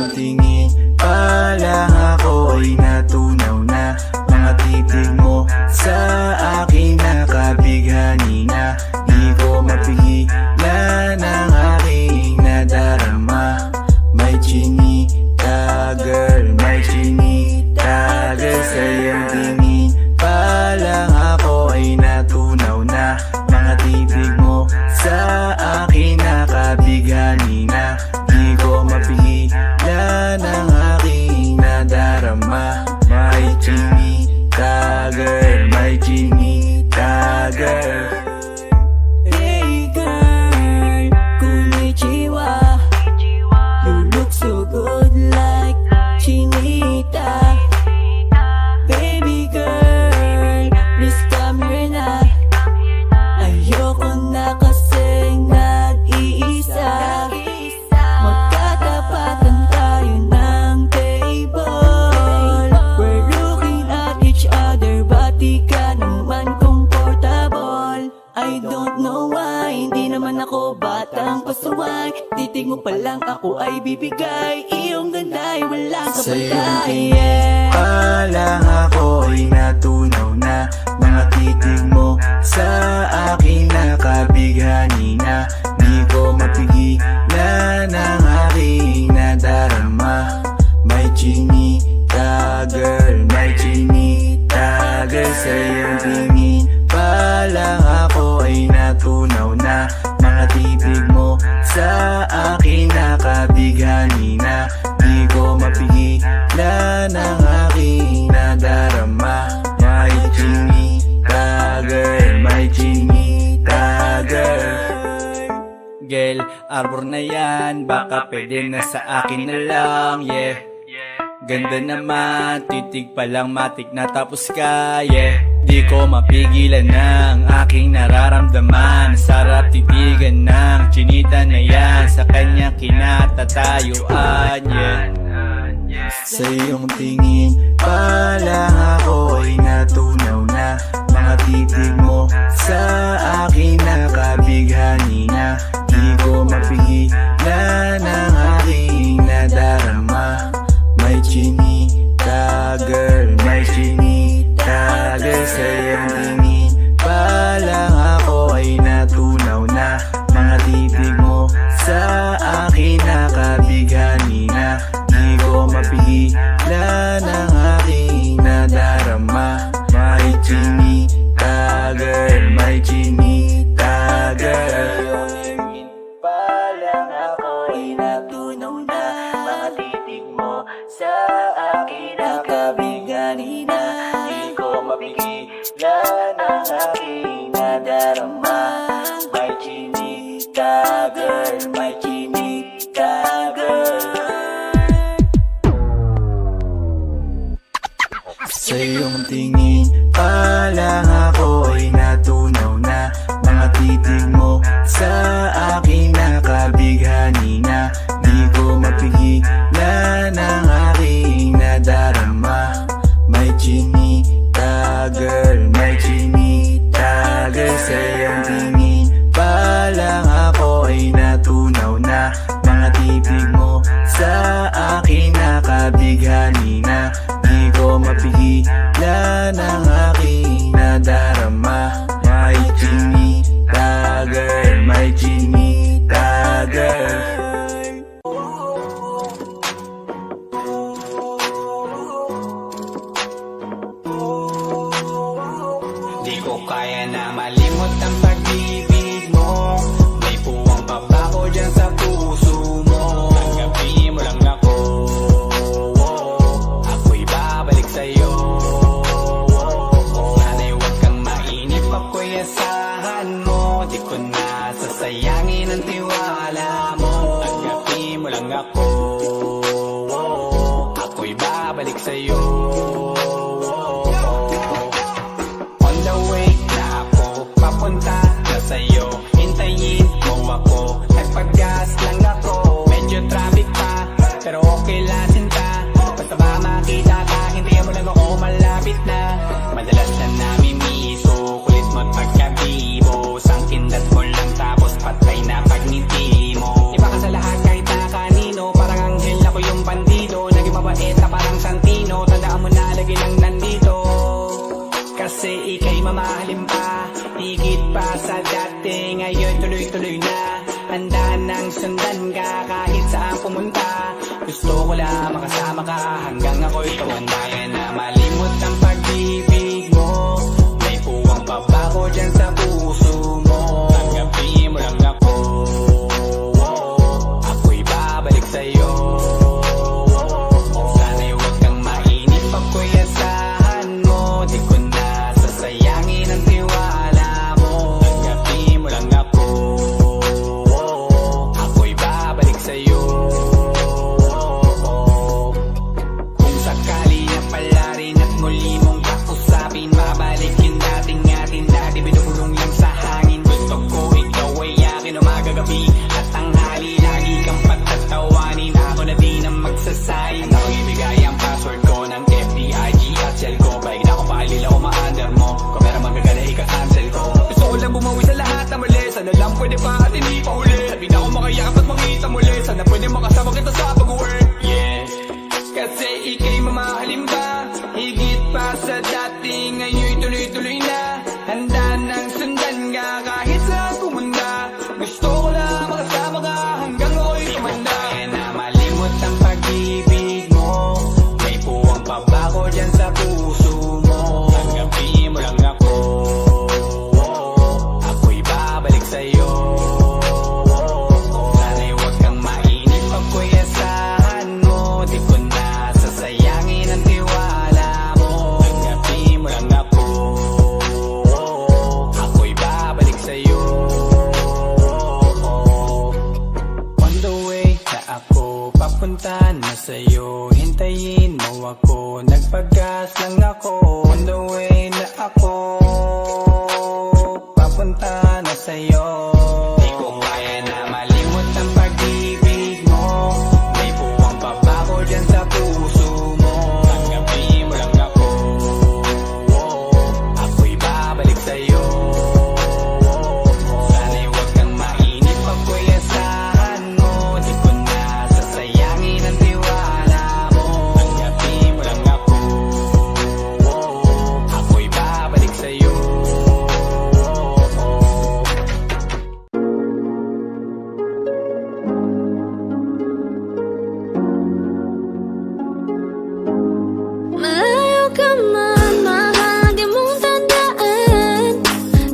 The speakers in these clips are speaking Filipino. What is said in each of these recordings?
iyong tingin pa lang ako ay natunaw na. Mga titig mo sa akin nakabighani na. Di ko mapigilan ang aking nadarama. May chinita girl, may chinita girl. Sa iyong tingin pa lang ako ay natunaw na. Mga titig mo sa akin nakabighani na. Di ko mapigilan ang aking nadarama. May chinita girl, may chinita girl. Hey girl, konnichiwa. You look so good like chinita. Baby girl, please come here na. Ayoko na kasing nag-iisa. Magkatapatan tayo ng table. We're looking at each other, but di ka naman comfortable. I don't know why, hindi naman ako batang pasuway. Titig mo pa lang ako ay bibigay. Iyong ganda ay walang Sa iyong kapatay. tingin pa lang ako ay natunaw na. Mga titig mo sa akin nakabighani na. Di ko mapigilan ang aking nadarama. May chinita girl, may chinita girl. Sa iyong tingin pa lang ako ay natunaw na. Mga titig mo sa akin nakabighani na. Di ko mapigilan ang aking nadarama. May chinita girl, may chinita girl. Girl, arbor na yan, baka pwede na sa akin na lang, yeah. Ganda naman, titig pa lang matik na tapos ka, yeah. Di ko mapigilan ng aking nararamdaman. Sarap titigan ng chinita na yan. Sa kanya kinatatayuan, yeah. Sa iyong tingin pa lang ako ay natunaw na. Mga titig mo sa akin nakabighani na. Di ko mapigilan ang aking nadarama. May chinita girl, may chinita girl. Sa iyong tingin pa lang ako ay natunaw na. Mga titig mo sa akin nakabighani na. Di ko mapigilan ang aking nadarama. May chinita girl, may chinita girl. Pa lang ako ay natunaw na. Mga titig mo sa akin nakabighani na. Di ko mapigilan ang aking nadarama. May chinita girl, may chinita girl. Sa iyong tingin pa lang ako ay natunaw na. Mga titig mo sa akin nakabighani na. Di ko mapigilan ang aking nadarama. May chinita girl, may chinita girl. Sa iyong tingin pa lang ako ay natunaw na. Mga titig mo sa akin nakabighani na. Di ko mapigilan ang aking nadarama. May chinita girl, may chinita girl. Di ko kaya na malimot ang pag-ibig mo. May puwang pagbako dyan sa puso mo. Tanggapin mo lang ako. Ako'y babalik sa'yo. Sana'y huwag kang mainip, ako'y asahan mo. Di ko na sasayangin ang tiwala mo. Tanggapin mo lang ako. Ako'y babalik sa'yo. On the way na ako, papunta na sa'yo. Hintayin mo ako, nagpag-gas lang ako. Medyo traffic pa, pero okay lang sinta. Basta ba makita ka, hintayin mo lang ako, malapit na. Madalas na namimiso, kulit mo't pagkabibo. Sangkindat mo lang tapos patay na pag ngiti mo. Iba ka sa lahat kahit na kanino, parang anghel ako yung sundan ka kahit saan pumunta. Gusto ko lang makasama ka hanggang ako'y tumanda. Kaya na malimot ang pag-ibig mo, may puwang pa ba ko dyan sa puso mo? Tanggapin mo lang ako, ako'y babalik sa'yo. Sana'y huwag kang mainip, ako'y asahan mo. Di ko na sasayangin ang tiwala mo. Tanggapin mo lang ako, ako'y babalik sa'yo. Kung sakali na pala rin at muli mong kakusapin, babalikin natin atin dati binubulong lang sa hangin. Gusto ko ikaw ay akin umagabi at tanghali, lagi kang pagtatawanin. Ako na din ang magsasayin. Ako ibigay ang password ko ng FBIG at shell ko. Paig na ako paalila o ma-under mo. Kung meron magagala ika-cancel ko. Gusto ko lang bumawi sa lahat na mali. Sana lang pwede pa at hindi pa huli. Sabi na ako makayakap at makita muli. Sana pwede makasama kita sa pag-work. Yeah, kasi ika'y mamahalin ba? Higit pa sa dati, ngayon'y tuloy-tuloy na. Handa nang sundan ka kahit saan pumunta. Gusto ko lang makasama ka hanggang ako'y tumanda. Kaya na malimot ang pag-ibig mo, may puwang pa ba ko dyan sa puso mo? Tanggapin mo lang ako, ako'y babalik sa'yo. Sana'y huwag kang mainip, ako'y asahan mo. Di ko na sasayangin ang tiwala mo. Tanggapin mo lang ako, ako'y babalik sa'yo. On the way na ako, papunta na sa'yo. Hintayin mo ako, nagpagas lang ako. On the way na ako, papunta na sa'yo. Di ko kaya na malimot ang pag-ibig mo, may puwang pa ba ko dyan sa puso mo? Tanggapin mo lang ako, ako'y babalik sa'yo. Sana'y huwag kang mainip, ako'y asahan mo. Di ko na sasayangin ang tiwala mo. Tanggapin mo lang ako, ako'y babalik sa'yo. Malayo ka man, mahagi mong tandaan.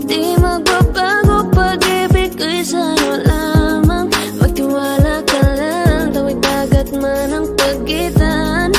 Di magbabago, pag-ibig ko'y sa'yo lamang. Magtiwala ka lang, tawid dagat man ang pagitan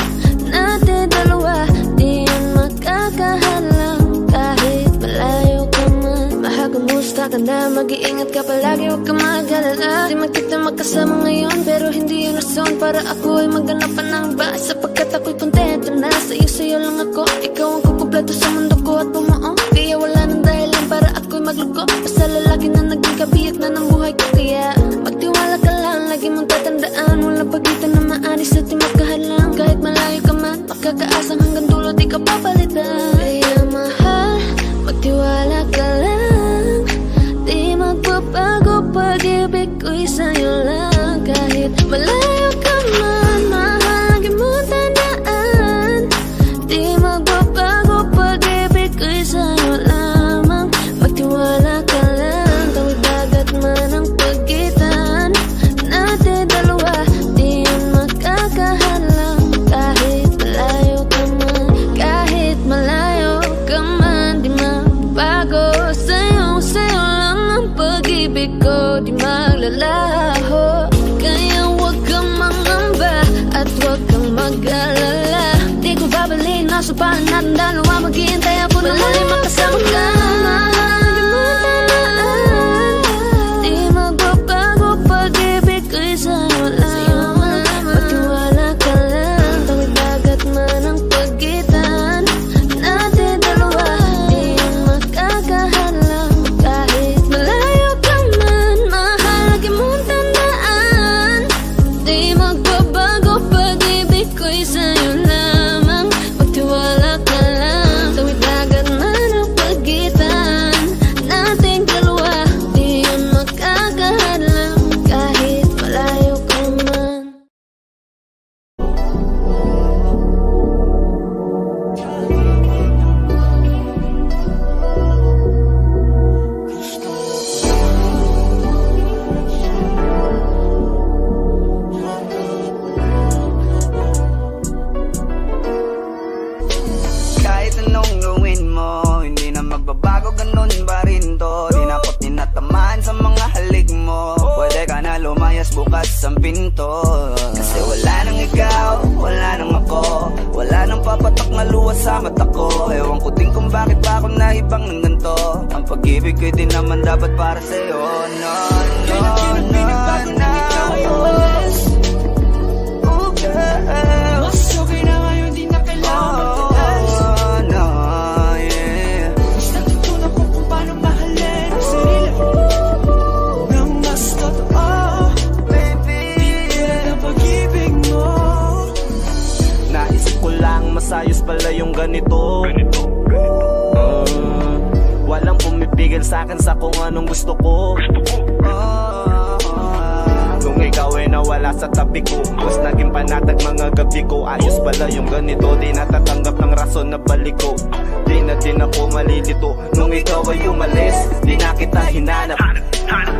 natin dalawa, di yan makakahalang. Kahit malayo ka man, mahal kumusta ka na, mag-iingat ka palagi, huwag ka mag-alala. Di man kita magkasama ngayon, pero hindi yun rason para ako ay maghanap pa ng iba. Sapagkat ako'y kontento na sa'yo lang ako. Ikaw ang kukumpleto sa mundo ko at bumuo. Kaya wala nang dahilan para ako'y magluko. Basta lalaki na naging kabiyak na ng buhay ko. Kaya magtiwala ka lang, lagi mong tatandaan. Walang pagitan na maanis at di magkahalang. Kahit malayo ka man, makakaasang hanggang dulo di ka papalitan. Kaya mahal, magtiwala ka lang. Di magbabago, pag-ibig ko'y sa'yo lang. Kahit malayo ka man, mahal mong tandaan. Di magbabago, pag-ibig ko'y sa'yo lamang. Magtiwala ka lang, tawid dagat man ang pagitan natin dalawa, di yan makakahalang. Kahit malayo ka man, kahit malayo ka man, di magbabago. Sa'yo lang ang pag-ibig ko, di maglalaho. Kaya huwag kang mangamba at huwag kang mag-alala. Di ko babalik, nasa pahan natin dalawa. Maghihintay ako na muli makasama ka. Di magbabago, pag-ibig ko'y sa'yo lamang. Magtiwala ka lang, tawid dagat man ang pagitan natin dalawa, di yan makakahalang. Kahit malayo ka man, mahal lagi mong tandaan. Di magbabago, pag-ibig ko'y sa'yo lamang. Magtiwala ka lang, tawid dagat man ang pagitan bukas ang pinto. Kasi wala nang ikaw, wala nang ako, wala nang papatak na luha sa mata ko. Ewan ko din kung bakit pa ako naibang ng ganito. Ang pag-ibig ko'y di naman dapat para sa'yo. No, no, no, no. Oh, girl. Mas okay na ngayon, di na kailangan magtaas. Oh, no, yeah. Mas natutunan ko kung paano mahalin ang sarili nang mas totoo. Baby, Tulad ng pag-ibig mo. naisip ko lang masayos pala yung ganito. Walang pumipigil sa'kin sa kung anong gusto ko. Nung ikaw ay nawala sa tabi ko, mas naging panatag mga gabi ko. Ayos pala yung ganito, di natatanggap ng rason na balik ko. Di na din ako malilito. Nung ikaw ay umalis, di na kita hinanap.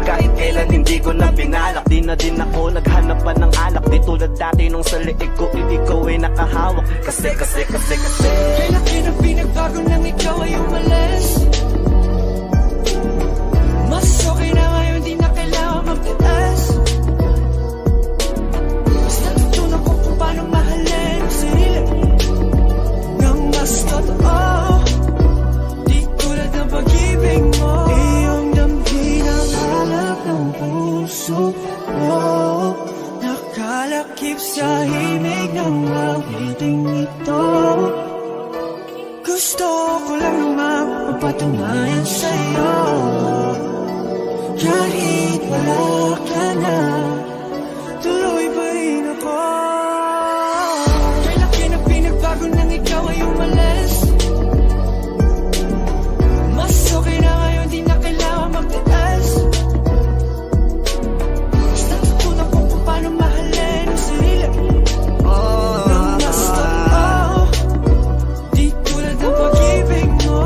Kahit kailan hindi ko na pinalak. Di na din ako naghanap pa ng alak. Di tulad dati nung sa liig ko, ikaw ay nakahawak. Kasi Kailan na pinagbago nang ikaw ay umalis. Mas okay na ngayon, di na kailangan magtaas. Mas natutunan ko kung paano mahalin ang sarili nang mas totoo. Di tulad ng pag-ibig mo. Iyong damhin ang halap ng puso mo. Nakalakip sa himig ng awiting ito. Gusto ko lang naman magpatunayan sa'yo. Kahit wala ka na, tuloy pa rin ako. Kailan na pinagbago nang ikaw ay umalis. Mas okay na ngayon, di na kailangan magtaas. Mas natutunan ko kung paano mahalin ang sarili nang mas totoo. Di tulad ng pag-ibig mo.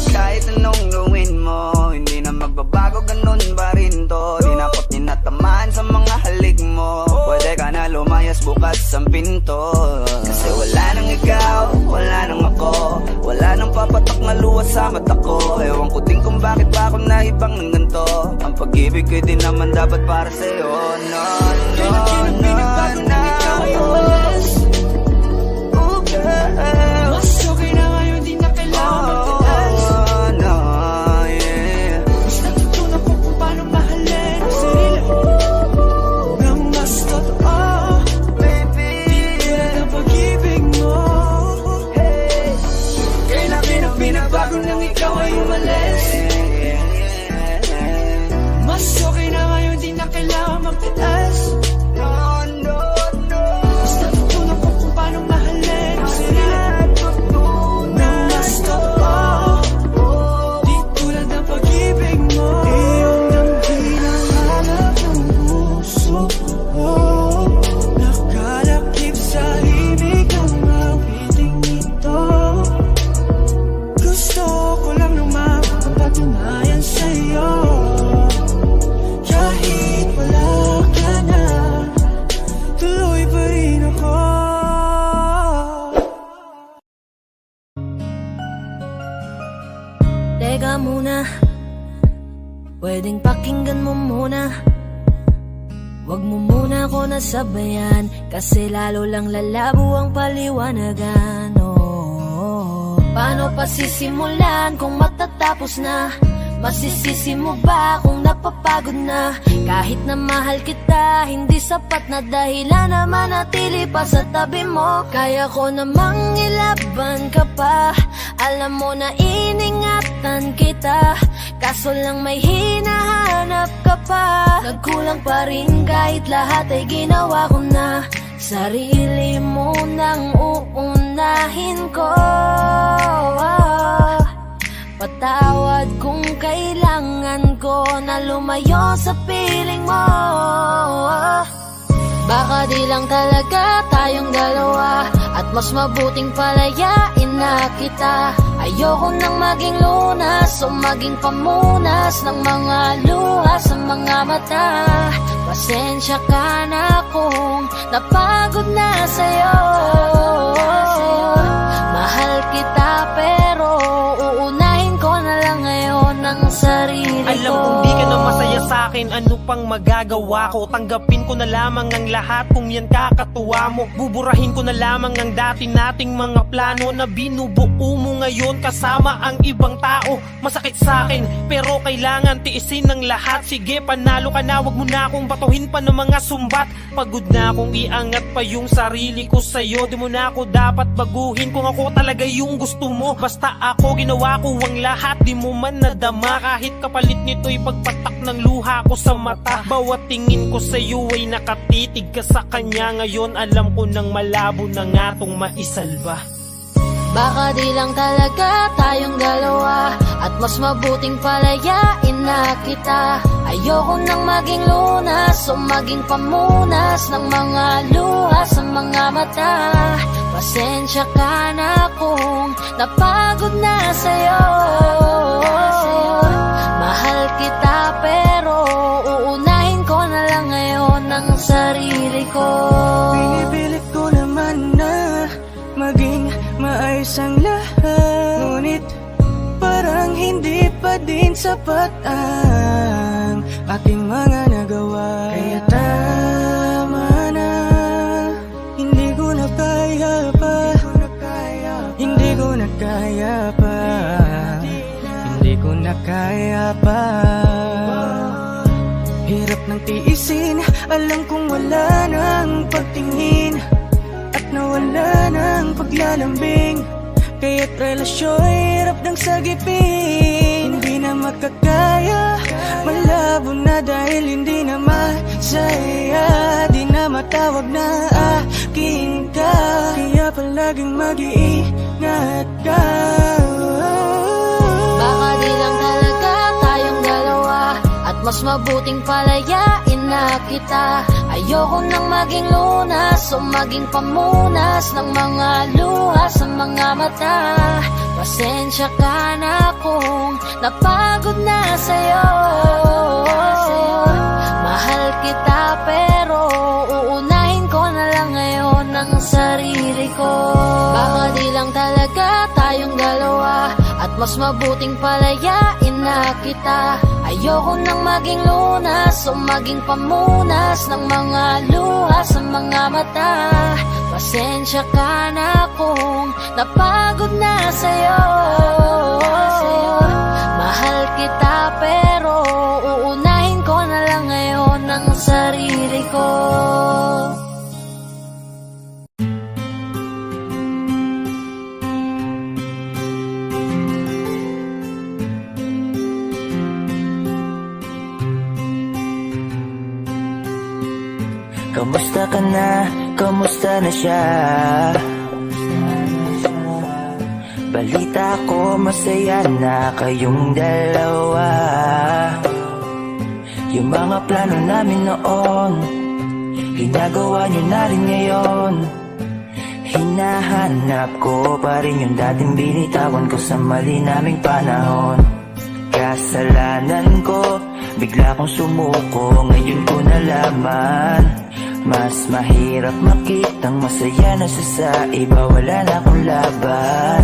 kahit anong gawin mo, hindi na magbabago, ganun pa rin to. Di na ako tinatamaan sa mga halik mo. Pwede ka na lumayas, bukas ang pinto. Kasi wala nang ikaw, wala nang ako, wala nang papatak na luha sa mata ko. Ewan ko din kung bakit pa ako naibang ng ganito. Ang pag-ibig ko'y di naman dapat para sa'yo. No, no, Kailan no, pinagbago nang ikaw ay no. umalis. Oh, girl. Mas okay na ngayon, di na kailangan magtaas. Oh, no, yeah. Mas natutunan ko kung paano mahalin ang sarili nang mas totoo. Baby, Tulad ng pag-ibig mo. Kailan pinagbago nang ikaw ay umalis. Mas okay na ngayon, di na kailangan magtaas. no, no, no. Mas natutunan ko kung paano mahalin ang sarili nang mas totoo. Di tulad ng pag-ibig mo. Iyong damhin ang halap ng puso mo. Nakalakip sa himig ang awiting ito. Gusto ko lang naman magpatunayan sa'yo. Kahit wala ka na, tuloy pa rin ako. Teka muna, pwedeng pakinggan mo muna. Wag mo muna ako nasabayan, kasi lalo lang lalabo ang paliwanagan. Oh, paano pa sisimulan kung matatapos na? Masisisi mo ba kung napapagod na? Kahit na mahal kita, hindi sapat na dahilan na manatili pa sa tabi mo. Kaya ko namang ilaban ka pa, alam mo na iningatan kita. Kaso lang may hinahanap ka pa. Nagkulang pa rin kahit lahat ay ginawa ko na. Sarili mo nang uunahin ko. Patawad kung kailangan ko na lumayo sa piling mo. Baka di lang talaga tayong dalawa, at mas mabuting palayain na kita. Ayoko nang maging lunas o maging pamunas ng mga luha sa mga mata. Pasensya ka na kung napagod na sa'yo. Mahal kita pero uunahin ko na lang ngayon ang sarili ko. Alam kong di ka na masaya sa'kin, ano pang magagawa ko? Tanggapin ko na lamang ang lahat kung yan kakatuwa mo. Buburahin ko na lamang ang dati nating mga plano na binubuo mo ngayon kasama ang ibang tao. Masakit sa'kin pero kailangan tiisin ng lahat. Sige, panalo ka na, wag mo na akong batuhin pa ng mga sumbat. Pagod na akong iangat pa yung sarili ko sa'yo. Di mo na ako dapat baguhin kung ako talaga yung gusto mo. Basta ako ginawa ko ang lahat, di mo man nadama. Kahit kapalit nito'y pagpatak ng luha ko sa mata. Bawat tingin ko sa'yo ay nakatitig ka sa kanya. Ngayon alam ko nang malabo na nga tong maisalba. Baka di lang talaga tayong dalawa, at mas mabuting palayain na kita. Ayoko nang maging lunas o maging pamunas ng mga luha sa mga mata. Pasensya ka na kung napagod na sa'yo. Mahal kita pero uunahin ko na lang ngayon ang sarili ko. Pinipilit ko naman na maging maayos ang lahat, ngunit parang hindi pa din sapat ang aking mga nagawa. Kaya tama na, hindi ko na kaya pa, hindi ko na kaya pa, hindi ko na kaya pa. Hirap ng tiisin, alam kong wala nang pagtingin at nawala ng paglalambing. Kaya't relasyon hirap ng sagipin. Hindi na makakaya, malabo na dahil hindi na masaya. Di na matawag na akin ka, kaya palaging mag-iingat ka. Baka di lang talaga tayong dalawa, at mas mabuting palayain na kita. Ayoko nang maging lunas o maging pamunas ng mga luha sa mga mata. Pasensya ka na kung napagod na sa'yo. Mahal kita pero uunahin ko na lang ngayon ang sarili ko. Baka di lang talaga tayong dalawa, at mas mabuting palayain na kita. Ayoko nang maging lunas o maging pamunas ng mga luha sa mga mata. Pasensya ka na kung napagod na sa'yo. Mahal kita pero uunahin ko na lang ngayon ang sarili ko. Kamusta ka na? Kamusta na siya? Balita ko masaya na kayong dalawa. Yung mga plano namin noon, ginagawa nyo na rin ngayon. Hinahanap ko pa rin yung dating binitawan ko sa mali naming panahon. Kasalanan ko, bigla kong sumuko, ngayon ko nalaman. Mas mahirap makitang masaya na siya sa iba, wala na akong laban.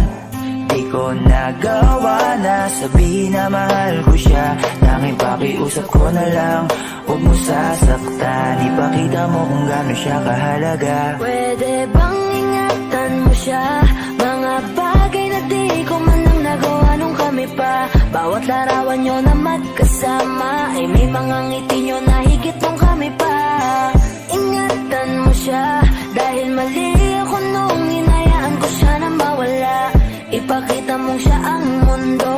Di ko nagawa na sabihin na mahal ko siya. Tanging pakiusap ko na lang, huwag mo sasaktan. Ipakita mo kung gaano siya kahalaga. Pwede bang ingatan mo siya? Mga bagay na di ko man lang nagawa nung kami pa. Bawat larawan nyo na magkasama ay may mga ngiti nyo na higit nung kami pa. Ingatan mo siya dahil mali ako nung hinayaan ko siya na mawala. Ipakita mong siya ang mundo,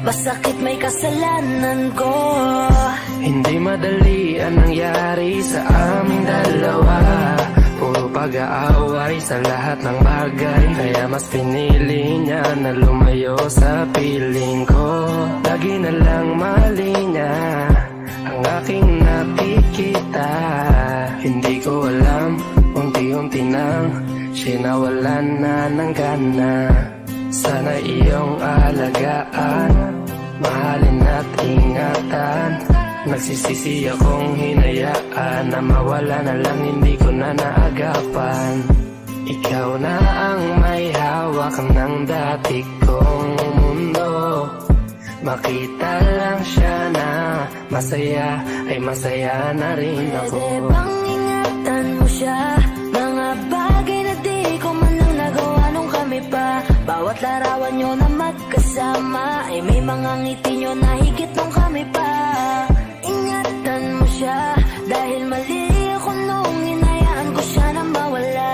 masakit may kasalanan ko. Hindi madali ang nangyari sa aming dalawa. Puro pag-aaway sa lahat ng bagay, kaya mas pinili niya na lumayo sa piling ko. Lagi na lang mali niya ang aking nakikita. Hindi ko alam, unti-unti nang sinawalan na ng gana. Sana iyong alagaan, mahalin at ingatan. Nagsisisi akong hinayaan na mawala na lang, hindi ko na naagapan. Ikaw na ang may hawak ng dati kong mundo. Makita lang siya na masaya, ay masaya na rin ako. Pwede bang ingatan mo siya? Mga bagay na di ko man lang nagawa nung kami pa. Bawat larawan nyo na magkasama, ay may mga ngiti nyo na higit nung kami pa. Ingatan mo siya, dahil mali ako nung hinayaan ko siya na mawala.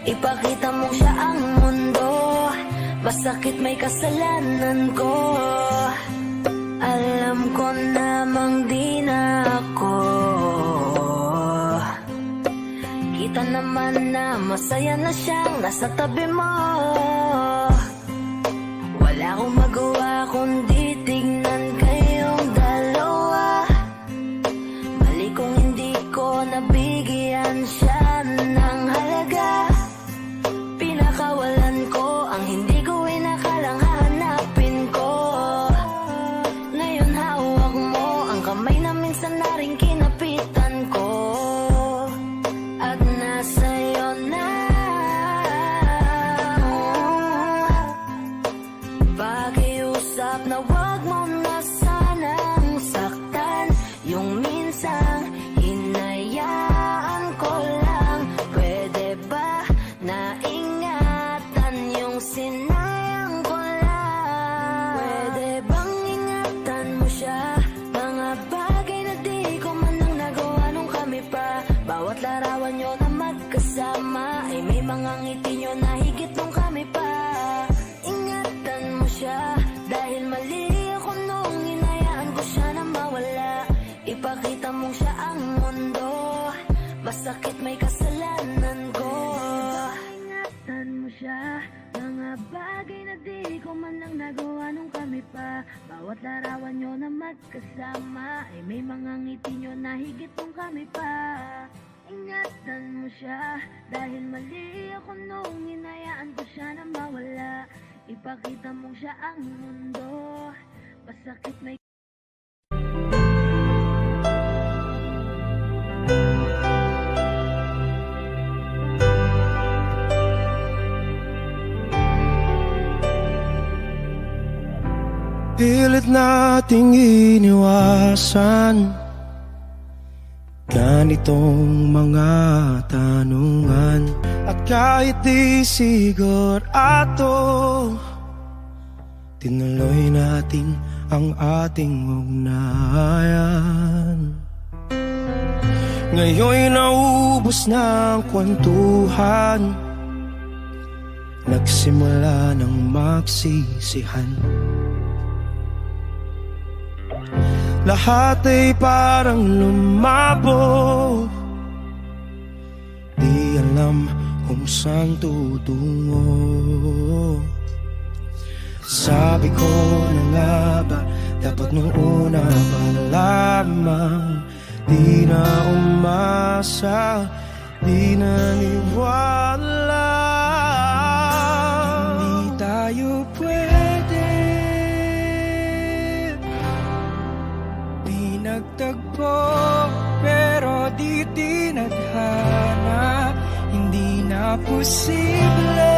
Ipakita mo siya ang mundo, masakit may kasalanan ko. Alam ko namang di na ako. Kita naman na masaya na siyang nasa tabi mo. Wala akong magawa kundi tignan kayong dalawa. Mali kung hindi ko nabigyan siya ng halaga. Pinakawalan ko ang hindi ko inakalang hahanapin ko. Ngayon hawak mo ang kamay na minsan na rin kinapitan ko. At nasa'yo na. Pakiusap na wag mo na sanang saktan. Yung minsang hinayaan ko lang. Pwede ba na ingatan yung sinayang ko lang? Pwede bang ingatan mo siya? Mga bagay na di ko man lang nagawa nung kami pa. Bawat larawan nyo na magkasama, ay may mga ngiti nyo na higit nung kami pa. Ingatan mo siya, dahil mali ako nung hinayaan ko siya na mawala. Ipakita mo siya ang mundo, masakit may kasalanan ko. Ingatan mo siya, mga bagay na di ko man lang nagawa nung kami pa. Bawat larawan nyo na magkasama, ay may mga ngiti nyo na higit nung kami pa. Ingatan mo siya, dahil mali ako nung hinayaan ko siya na mawala. Ipakita mo siya ang mundo, masakit may Pilit nating iniwasan ganitong mga tanungan. At kahit di sigurado, tinuloy natin ang ating ugnayan. Ngayon'y naubos na ang kwentuhan, nagsimula ng magsisihan. Lahat ay parang lumabo, di alam kung saan tutungo. Sabi ko na nga ba, dapat nung una pa lamang. Di na umasa, di naniwala. Hindi tayo pwede, di nagtagpo, pero di tinadhana. Hindi na posible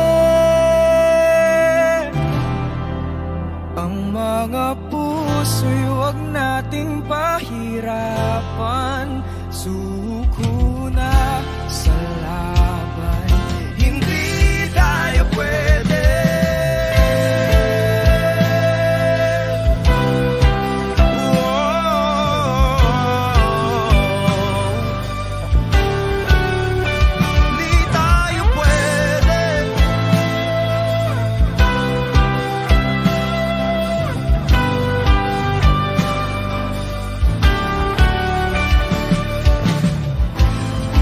ang mga puso'y huwag nating pahirapan. Suko na sa laban, hindi tayo pwede. Hindi tayo pwede.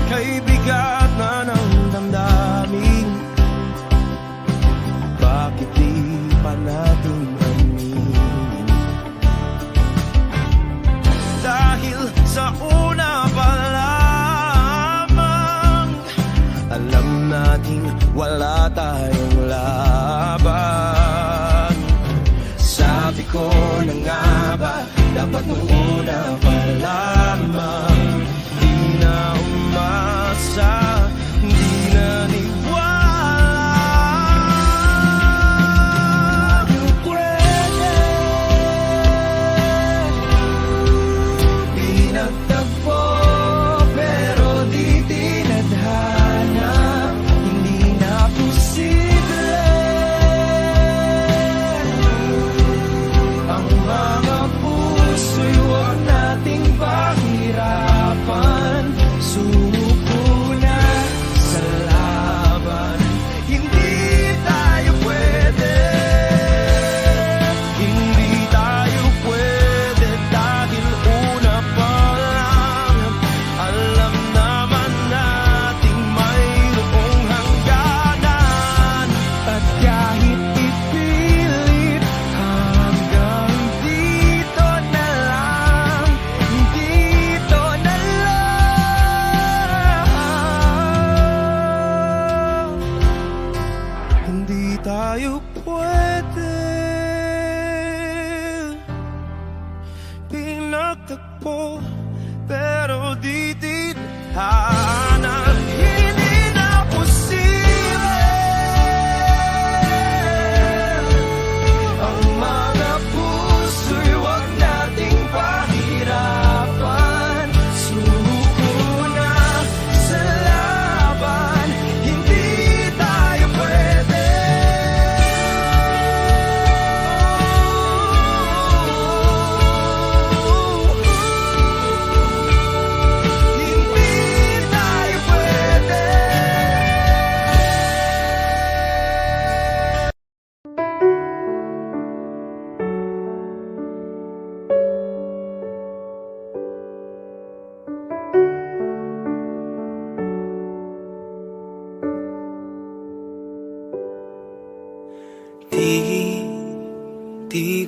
Kay bigat na ng damdamin, bakit di pa natin aminin? Dahil sa una pa lamang, alam nating wala tayong laban. Sabi ko na nga ba, dapat nung una pa lamang. Di na umasa, di naniwala. Tayo pwede,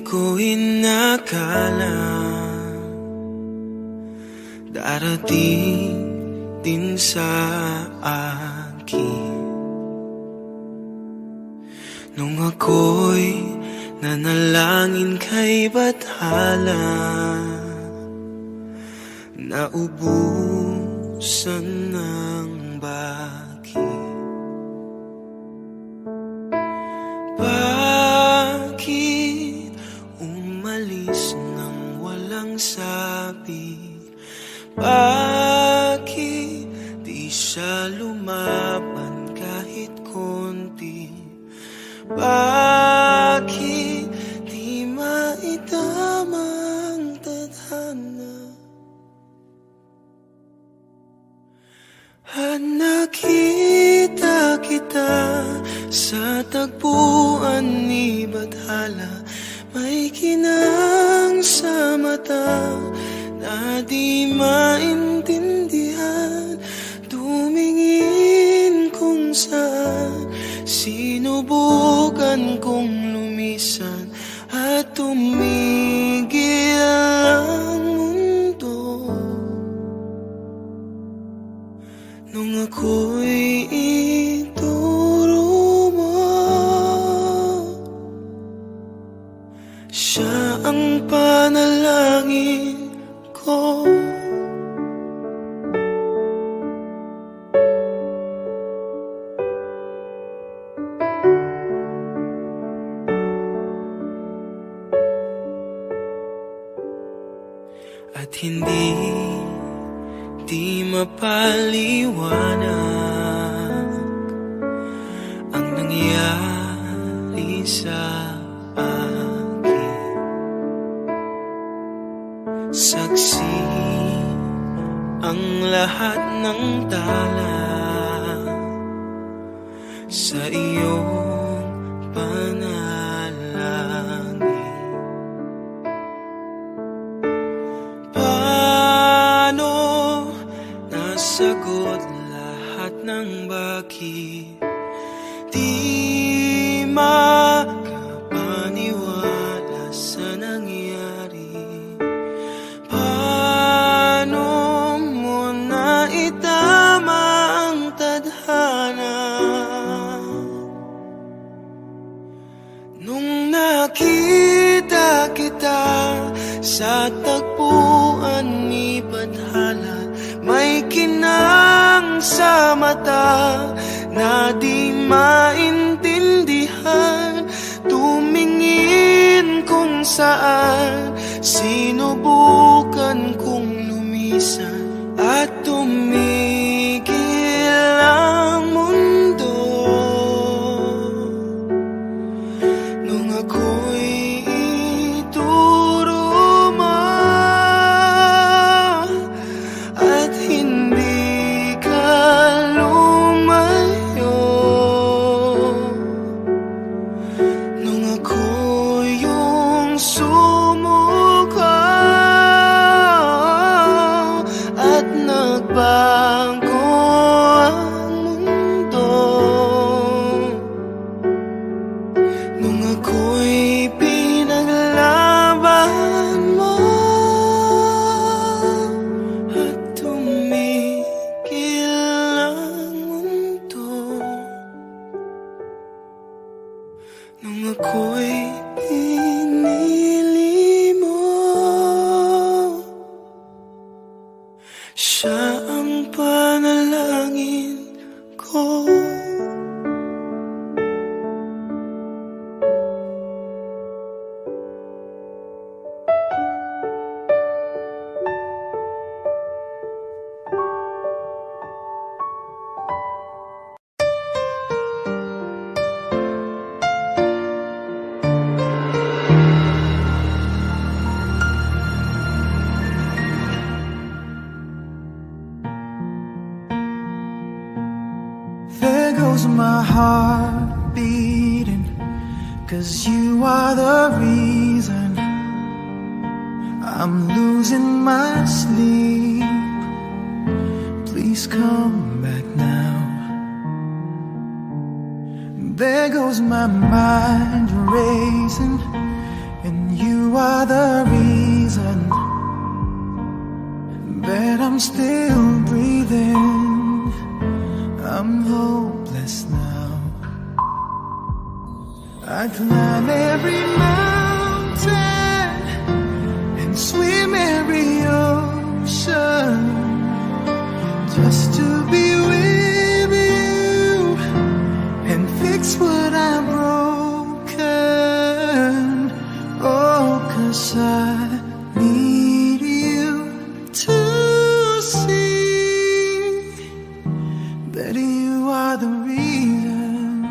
ko inakala darating din sa akin nung ako'y nanalangin kay Bathala, naubusan ng bakit. Bakit umalis nang walang sabi? Bakit di siya lumaban kahit konti? Bakit di maitama ang tadhana? At nakita kita sa tagpuan ni Bathala, may kinang sa mata na di maintindihan. Tumingin kung saan, sinubukan kong lumisan at tumigil ang mundo. Nung ako'y ituro mo, siya ang panalangin ko. At hindi mapaliwanag ang nangyari sa akin. Saksi ang lahat ng tala sa iyong panalangin. Sagot lahat ng bakit di makapaniwala sa nangyari. Paano mo na itama ang tadhana nung nakita kita sa tagpuan ni Bathala? May kinang sa mata na di maintindihan. Tumingin kung saan, sinubukan kong lumisan at tumigil ang mundo. Nung ako'y ituro mo at hindi ka lumayo, nung ako yung sumuko at nagbago ang mundo, nung ako'y pinaglaban mo at tumigil ang mundo, nung ako'y pinili mo, siya ang panalangin ko. There goes my heart beating, 'cause you are the reason I'm losing my sleep. Please come back now. There goes my mind racing, and You are the reason that I'm still breathing. I'm hopeless now. I climb every mountain and swim every ocean just to be with you and fix what I'm broken. Oh, 'cause I need you to see that you are the reason.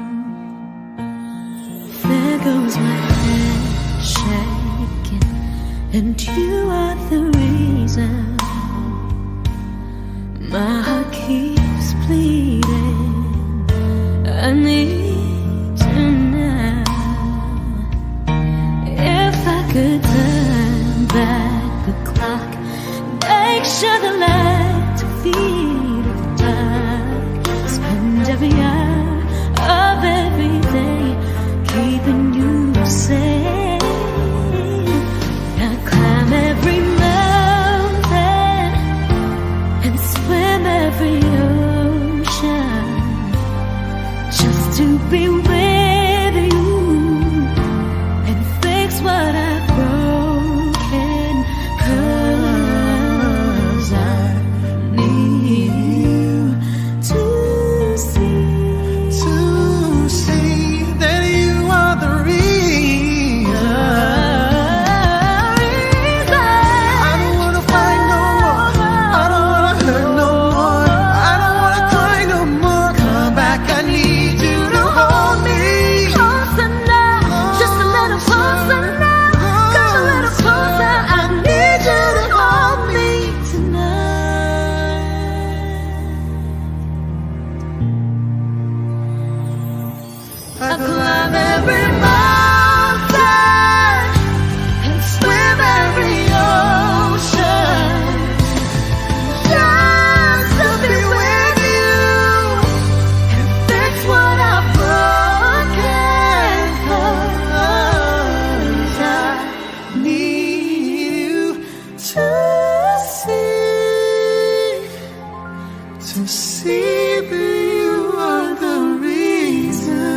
There goes my head shaking, and you are the reason. My heart keeps bleeding. I need you now. If I could turn back the clock, make sure the lights are feed of the dark, spend every hour of every day keeping you safe. I climb every mountain and swim every ocean just to be with you and fix what I've broken. 'Cause I need you to see that you are the reason. I don't wanna fight no more. I don't wanna hurt no more. I don't wanna cry no more. Come back, I need you to hold me. Closer now, just a little closer now. Come a little closer, I need you to hold me tonight. I climb every mountain and swim every ocean just to be with you and fix what I've broken. 'Cause I Need you to see that you are the reason.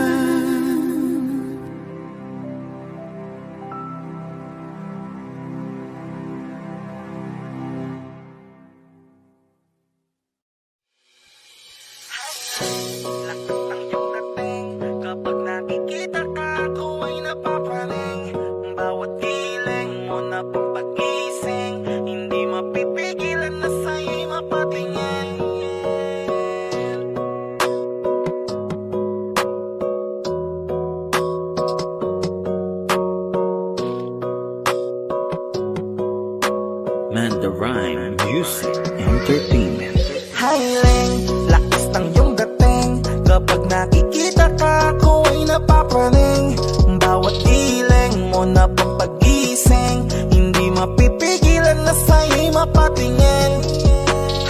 Kapag nakikita ka, ako ay napapaling. Bawat giling mo na pampagising, hindi mapipigilan na sa'yo'y mapatingin. Mandarine Music Entertainment. Hiling, lakas ng iyong dating. Kapag nakikita ka, ako ay napapaling. Bawat giling mo na pampagising, hindi mapipigilan na sa'yo'y mapatingin.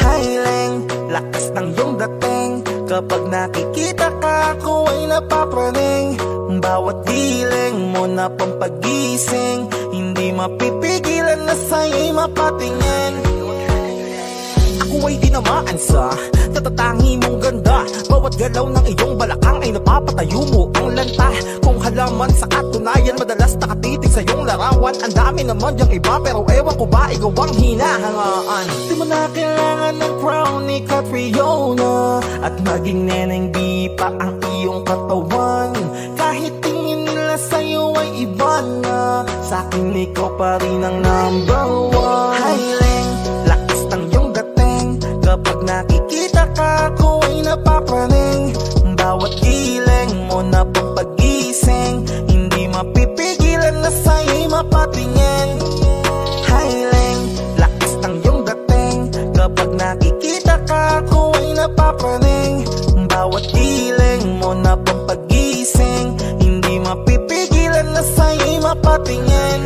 Hiling, lakas ng iyong dating. Kapag nakikita ka, ako ay napapaling. Bawat giling mo na pampagising, hindi mapipigilan na sa'yo'y mapatingin. Ako ay tinamaan sa natatangi mong ganda. Bawat galaw ng iyong balakang ay napapatayo mo ang lanta. Kung halaman sa katunayan, madalas nakatitig sa iyong larawan. Ang dami naman diyang iba, pero ewan ko ba ikaw ang hinahangaan. Di mo na kailangan ng crown ni Catriona, at maging neneng di pa ang iyong katawan. Kahit tingin nila sa'yo ay iba na, sa'kin ikaw pa rin ang number one. Hiling, lakas ng iyong dating. Kapag nakikita ka, ako ay napapaling. Bawat giling mo na pampagising, hindi mapipigilan na sa'yo'y mapatingin. Hiling, lakas ng iyong dating. Kapag nakikita ka, ako ay napapaling. Bawat giling mo na pampagising, hindi mapipigilan na sa'yo'y mapatingin.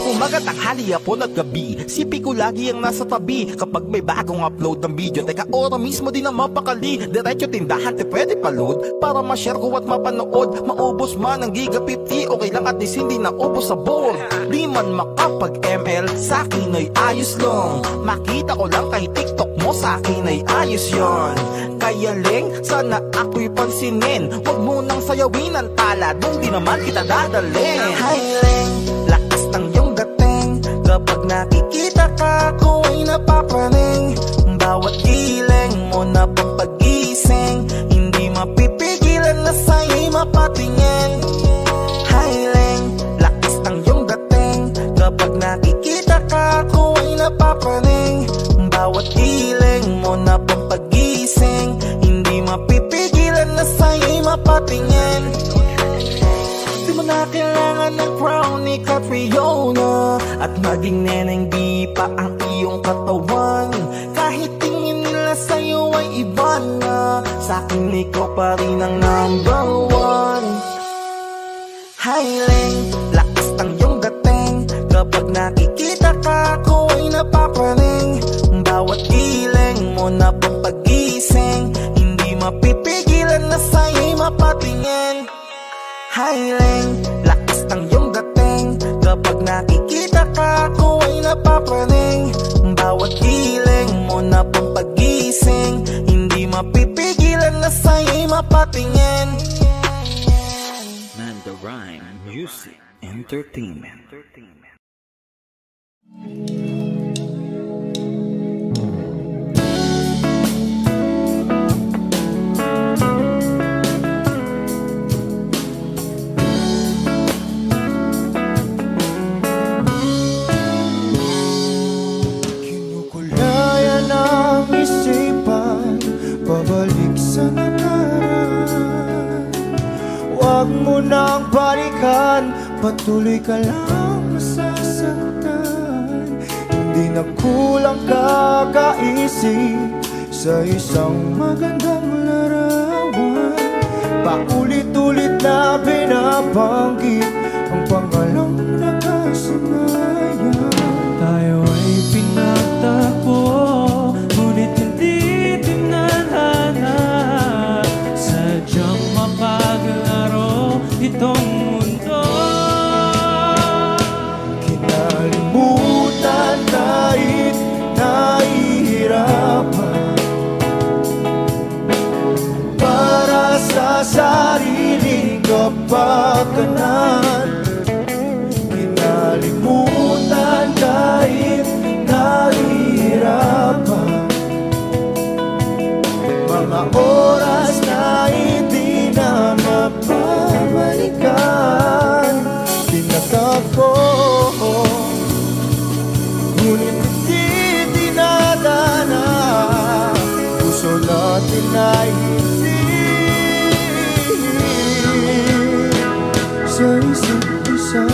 Kumagat ang tanghali, hapon at gabi. Sipi ko lagi ang nasa tabi kapag may bagong upload ng video. Teka, ora mismo din ang mapakali. Diretso tindahan, te pwede pa-load para ma-share ko at mapanood. Maubos man ang giga 50, okay lang at least hindi na ubos sa board. Di man makapag ML, sa akin ay ayos lang. Makita ko lang kay TikTok mo, sa akin ay ayos yon. Kaya Leng, sana ako'y pansinin. Huwag mo nang sayawin ang tala, doon di naman kita dadalhin. Hi Leng, lakas ng iyong dating. Kapag nakikita ka, ako ay napapraning. Bawat giling mo na pang pag-gising, hindi mapipigilan na sa'yo'y mapatingin. Hi Leng, lakas ng iyong dating. Kapag nakikita ka, ako ay napapraning. Bawat giling mo na pang pag-gising, hindi mapipigilan na sa'yo'y mapatingin. Di mo na kailangan ng crown ni Catriona, at maging neneng di pa ang iyong katawan. Kahit tingin nila sa'yo ay iba na, sa'kin ikaw pa rin ang number one. Hi Leng, lakas ng iyong dating. Kapag nakikita ka, ako ay napapraning. Bawat giling mo na pang pag-gising, hindi mapipigilan na sa'yo'y mapatingin. Hi Leng, lakas ng iyong dating. Kapag nakikita ka, ako ay napapraning. Bawat giling mo na pang pag-gising, hindi mapipigilan na sa'yo'y mapatingin. Manda Rhyme Music Entertainment. Kinukulayan ang isipan, pabalik sa nakaraan. Huwag mo nang balikan, patuloy ka lang masasaktan. Hindi na kulang kakaisip sa isang magandang larawan. Paulit-ulit na binabanggit ang pangalang nakasanayan. Tayo ay pinagtagpo, ngunit hindi tinadhana. Sadyang mapaglaro itong mundo. Kinalimutan kahit nahihirapan, para sa sariling kapakanan. Kinalimutan kahit nahihirapan, mga oras na hindi na mapabalikan. Pinagkak ko, ngunit hindi dinadana. Puso natin ay hindi sa isa't isa.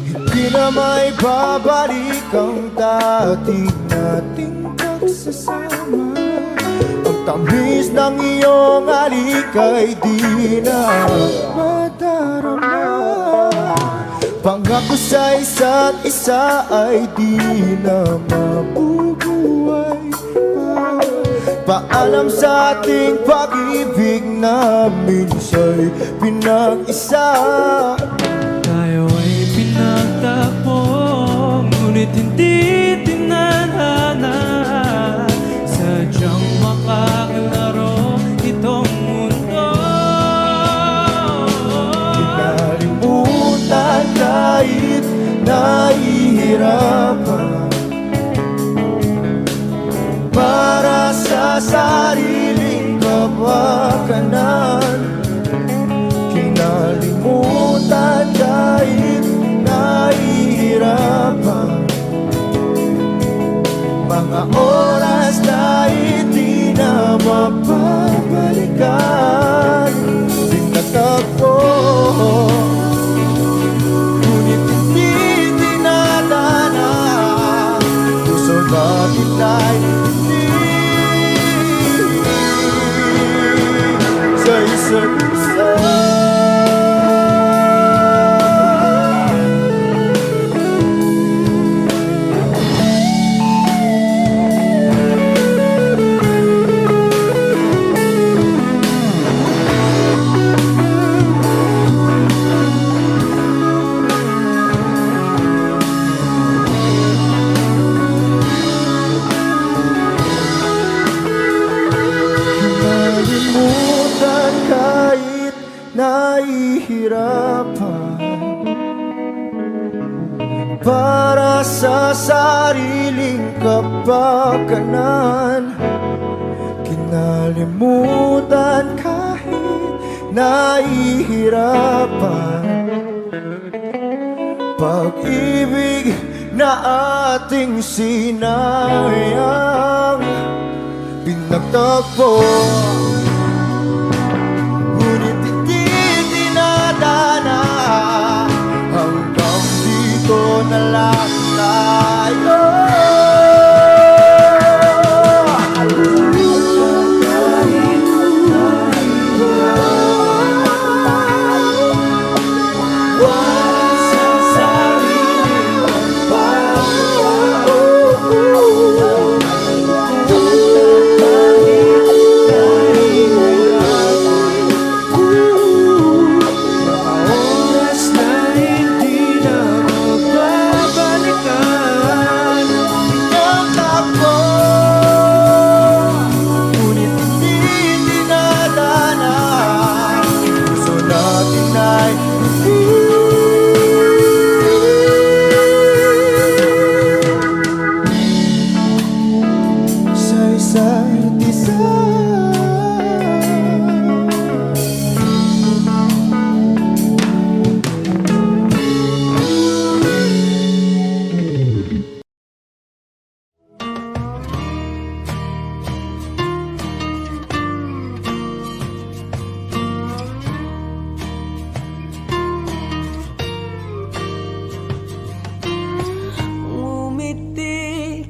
Hindi na may babalik ang dati nating pagsasama. Ang tamis ng iyong halik ay di na madarama. Pangako sa isa't isa ay di na mabubuhay pa. Paalam sa ating pag-ibig na minsa'y pinag-isa. Tayo ay pinagtagpo, ngunit hindi tinadhana. Sadyang makaglaro itong mundo. Kinalimutan kahit nahihirapan, para sa sariling kapakanan. Kinalimutan kahit nahihirapan, mga oras na hindi na mapabalikan. Pinagtagpo, ngunit hindi dinadana. Puso nahihirapan para sa sariling kapakanan. Kinalimutan kahit nahihirapan pag-ibig na ating sinayang pinagtagpo. Ngunit hindi dinadana, hanggang dito na lang tayo.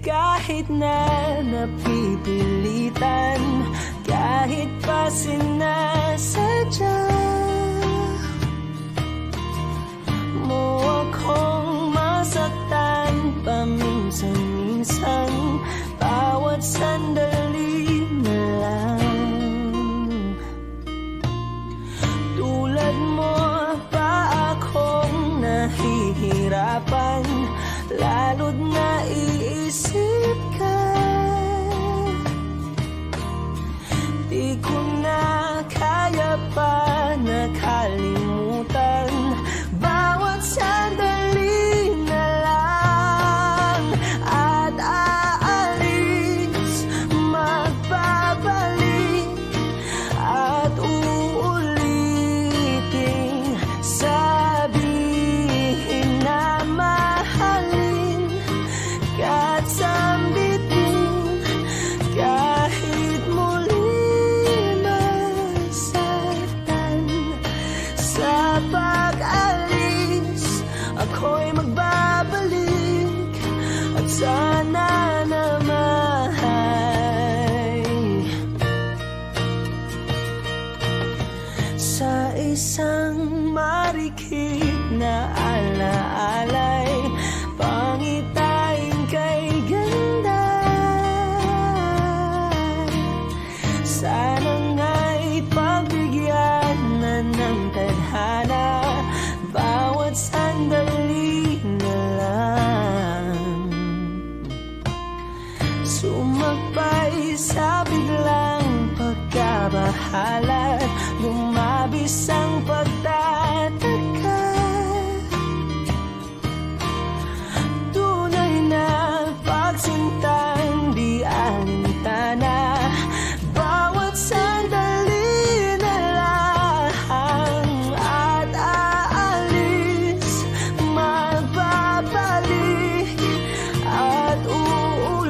Kahit na napipilitan, kahit pa sinasadya mo akong masaktan paminsan-minsan, bawat sandali na lang. Tulad mo pa akong nahihirapan, lalo't naiisip ka. Di ko na kaya pa nakalimutan, bawat sandali na lang. At aalis, magbabalik, at uulitin, sabihin na mahalin at sambitin, kahit muli masaktan. Sa pag-alis, ako'y magbabalik, at sana naman sa isang marikit na alaalay, pangitain kay ganda. Sana nga'y pagbigyan na ng tadhana, bawat sandali na lang. Sumakbay sa biglang pagkabahala, lumabis ang pagtataka. Tunay na pagsintang di alintana, bawat sandali na lang. At aalis, magbabalik, at uulitin,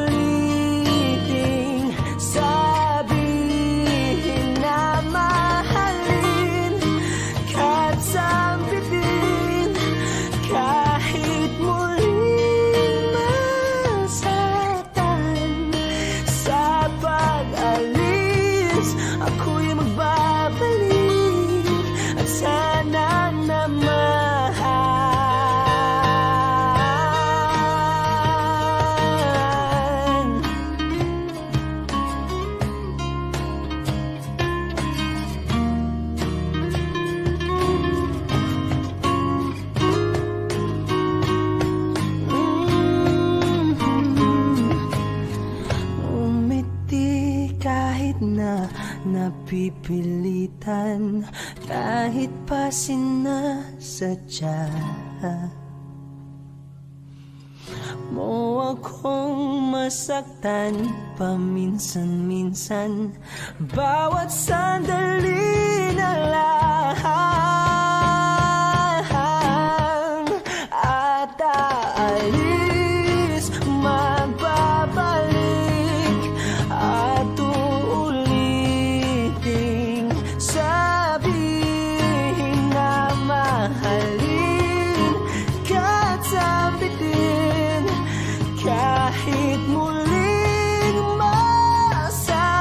sabihin na mahalin, kahit sambitin, kahit muling masaktan. Sa pag-alis, ako'y magbabalik, at sana naman umiti kahit na napipilitan, kahit pa sinasadya mo akong masaktan paminsan-minsan. Bawat sandali na lang at aalis, magbabalik at uulitin, sabihin na mahalin ka't sabitin kahit muling masaktan.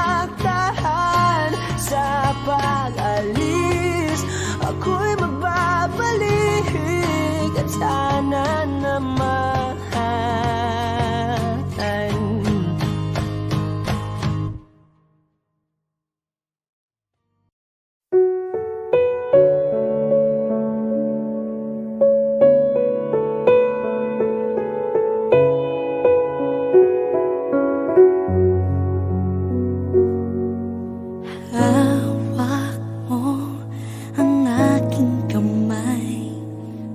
Sa pag-alis ako'y magbabalik at sana naman hawak mo ang aking kamay.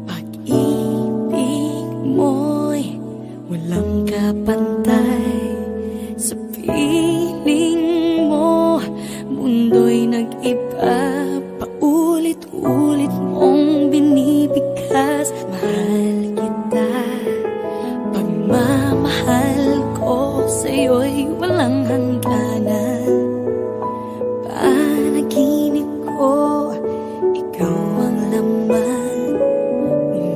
Pag-ibig mo'y walang kapantay. Sa piling mo, mundo'y nag-iba. Paulit-ulit mong binibigkas. Mahal kita, pagmamahal ko sa'yo'y walang hangganan. Panaginip ko, ikaw ang laman.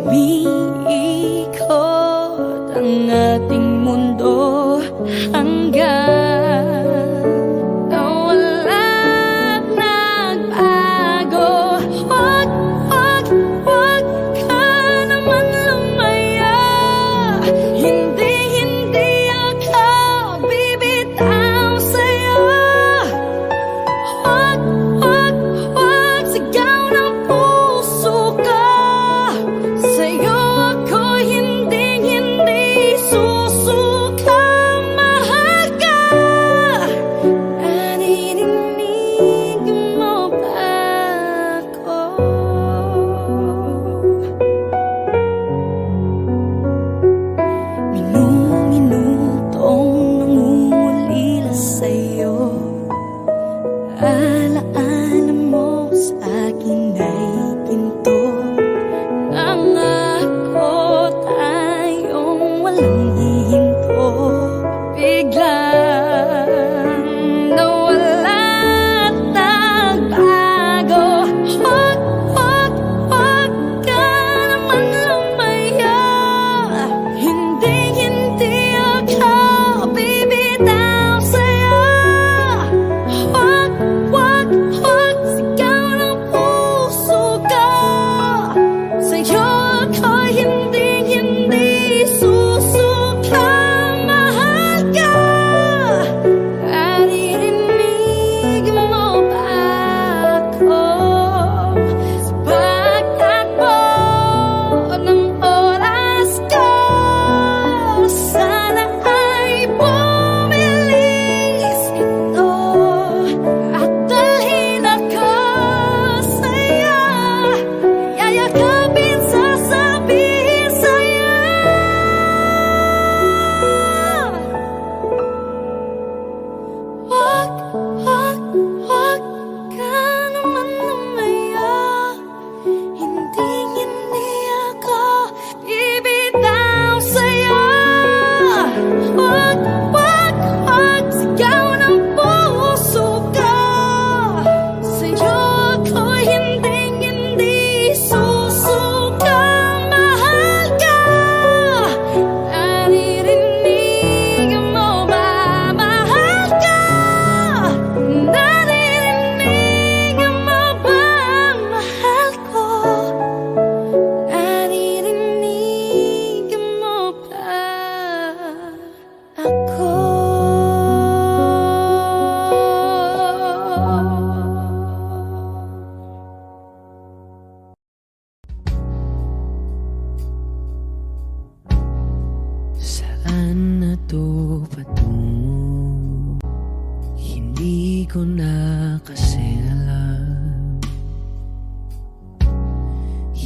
Umiikot ang ating mundo hanggang walang nagbago. Huwag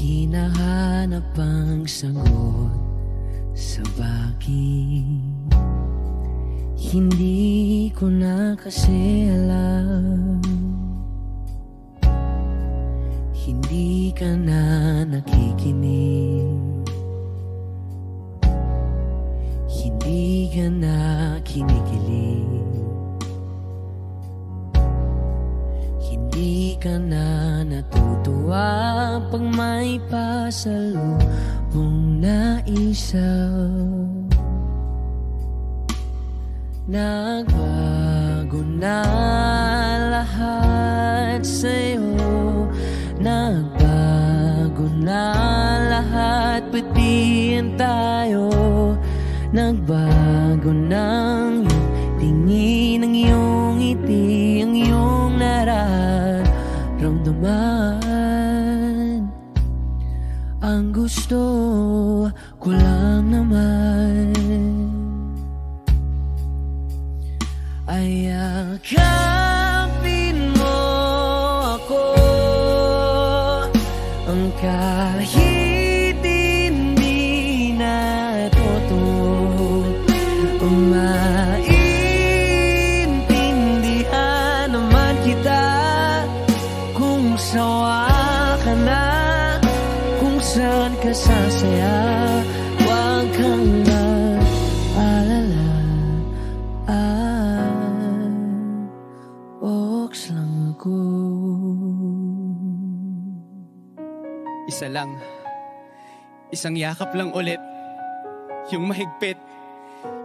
hinahanap ang sagot sa bagay hindi ko na kasi alam. Hindi ka na nakikinig, hindi ka na kinikilig, hindi ka na natutuwa pag may pasalubong na isaw. Nagbago na lahat sa'yo, nagbago na lahat, pati yan tayo. Nagbago ng iyong tingin, ang iyong ngiti, ang iyong nararamdaman. Ang gusto ko lang naman ay yakapin mo ako, ang kahit hindi na totoo. Maintindihan naman kita kung sawa ka na, kung saan ka sasaya. Huwag kang mag-alala, Ox lang ako. Isa lang, isang yakap lang ulit, yung mahigpit,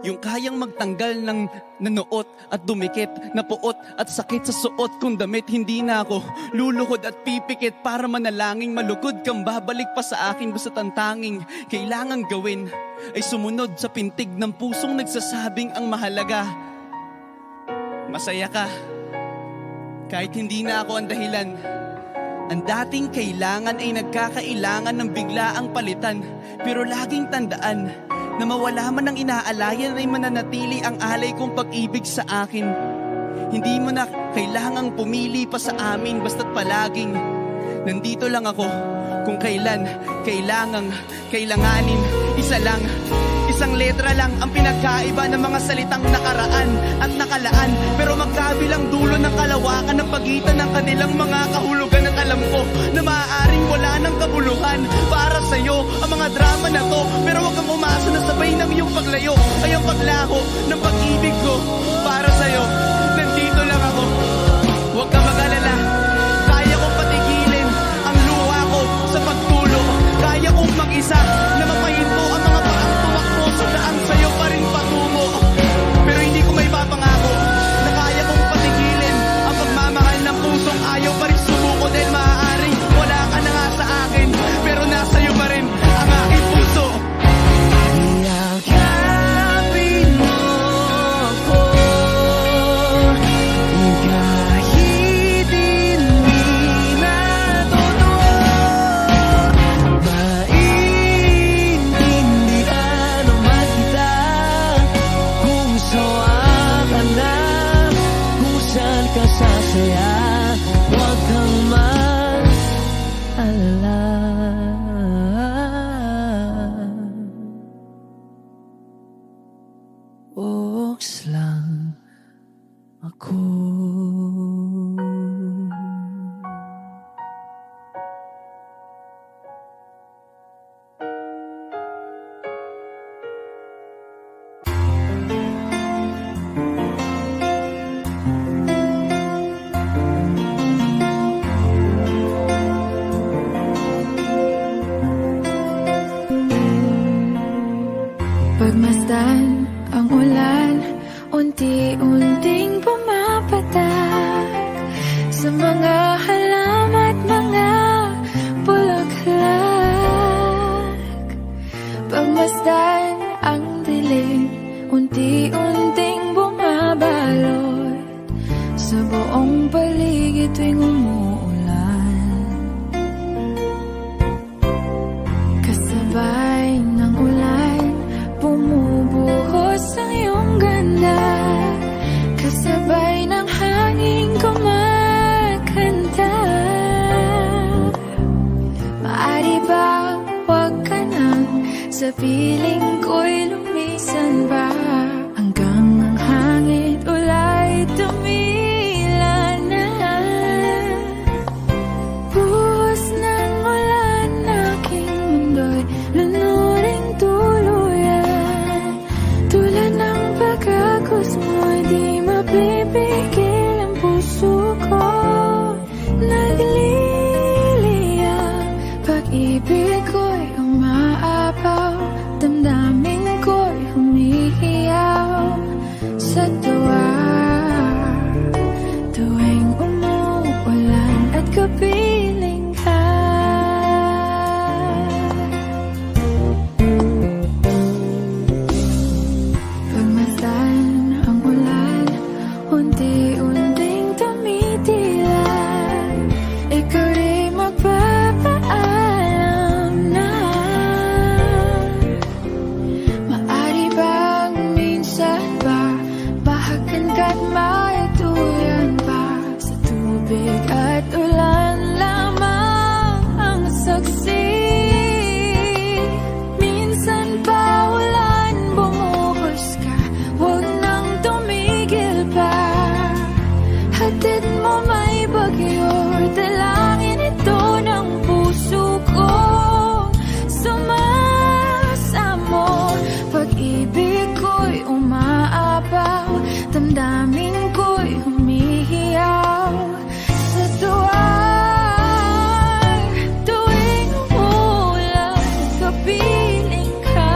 yung kayang magtanggal ng nanuot at dumikit, na puot at sakit sa suot kong damit. Hindi na ako luluhod at pipikit para manalangin malugod kang babalik pa sa akin. Basta ang tanging kailangan gawin ay sumunod sa pintig ng pusong nagsasabing ang mahalaga masaya ka. Kahit hindi na ako ang dahilan, ang dating kailangan ay nagkakailangan ng biglaang palitan. Pero laging tandaan na mawala man ang inaalayan ay mananatili ang alay kong pag-ibig sa akin. Hindi mo na kailangang pumili pa sa amin, basta't palaging nandito lang ako kung kailan kailanganin. Isa lang, isang letra lang ang pinagkaiba ng mga salitang nakaraan at nakalaan. Pero magkabilang dulo ng kalawakan ng pagitan ng kanilang mga kahulugan. At alam ko na maaaring wala ng kabuluhan para sa'yo ang mga drama na to. Pero wag kang umasa na sabay ng iyong paglayo ay ang paglaho ng pag-ibig ko para sa'yo. Nandito lang ako, huwag kang mag-alala. Kaya kong patigilin ang luha ko sa pagtulo. Kaya kong mag-isa na mapahinto ang mga paang tumakbo sa daan sa'yo pa rin patungo. Pero hindi ko may papangako na kaya kong patigilin ang pagmamahal ng pusong ayaw pa rin sumuko. Dahil maaaring wala ka na nga sa akin, pero nasa'yo pa rin ang aking puso. Yakapin mo ako, kahit hindi na totoo. Maintindihan naman kita kung sawa ka na, kung saan ka sasaya. Huwag kang mag-alala, Ox lang ako. Sa piling ko'y lumisan ba hanggang ang hangin ulay tumila na. Buhos ng ulan aking mundo'y lunuring tuluyan. Tulad ng pagkakos mo'y di mapipigil ang puso ko. Nagliliyab, pag-ibig ko'y umaapaw, damdamin ko'y humihiyaw sa tuwa. Tuwing umuulan at kapiling ka. Pagmasdan ang ulan, unti-unting tumitilay. Ikaw rin magpapaalam na. Maari bang minsan ba bahagan ka't maituyan pa? Sa tubig at ulan lamang ang saksi. Minsan pa ulan bumuhos ka, huwag nang tumigil pa. Hatid mo may bagyo, dalangin ito ng puso ko. Sumasamo, pag-ibig ko'y umaapaw, damdamin ko'y humihiyaw sa tuwa. Tuwing umulan at kapiling ka.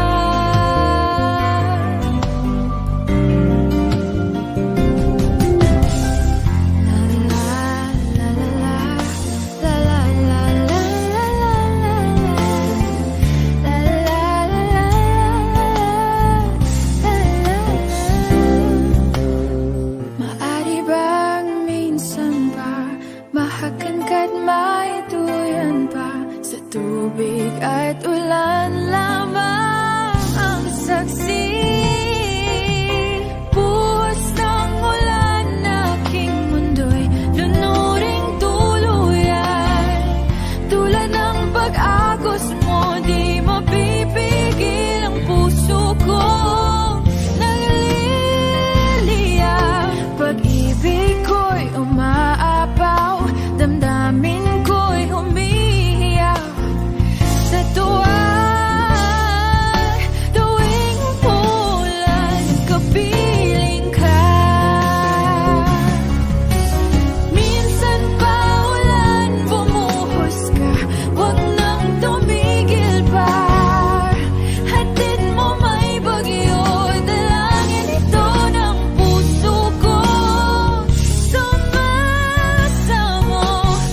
Maari bang minsan ba bahagan ka't maituyan pa? Sa tubig at ulan lamang ang saksi. Buhos ng ulan aking mundo'y lunuring tuluyan. Tulad ng pag-agos mo, di mapipigil ang puso ko. Nagliliyab, pag-ibig ko'y umaapaw, damdamin ko'y humihiyaw sa tuwa. Tuwing umulan at kapiling ka. Minsan pa ulan bumuhos ka, huwag nang tumigil pa. Hatid mo may bagyo, dalangin ito ng puso ko. Sumasamo,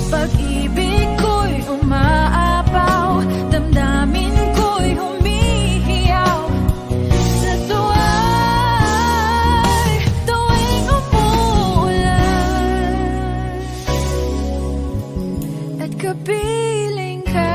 pag-ibig ko'y umaapaw, damdamin ko'y humihiyaw sa tuwa. Tuwing umuulan at kapiling ka.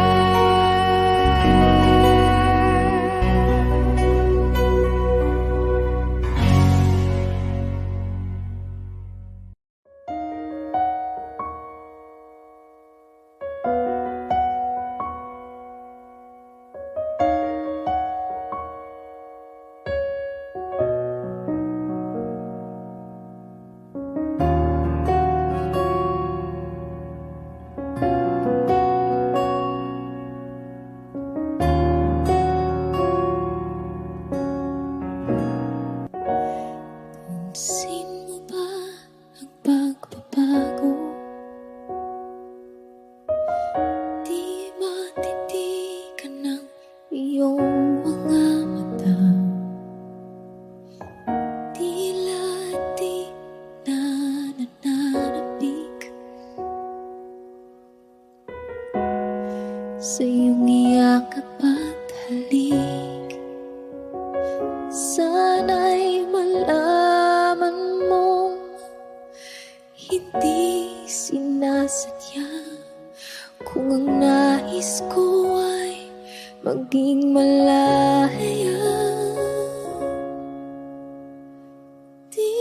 Pansin mo ba ang pagbabago? Di matitigan ng iyong mga mata. Tila di na nananabik sa iyong iyakap at halik. Sana'y malaman mo, hindi sinasadya. Kung ang nais ko ay maging malaya, di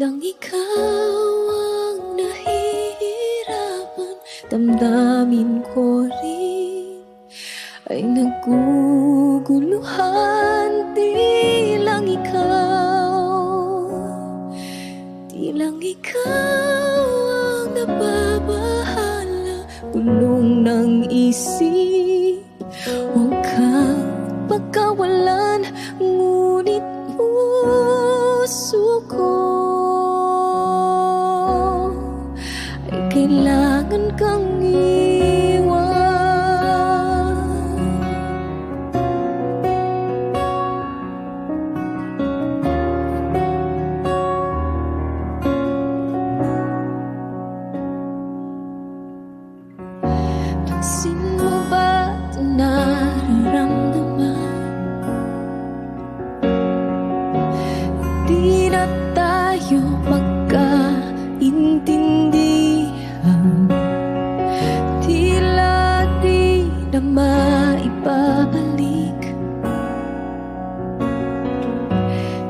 lang ikaw ang nahihirapan, damdamin ko rin ay naguguluhan. Di lang ikaw ang nababahala. Gulong ng isip, huwag kang pagkawalan, ngunit puso ko ay kailangan kang iwan. Pansin mo ba ito nararamdaman? Di na tayo magkaintindihan. Tila di na maibabalik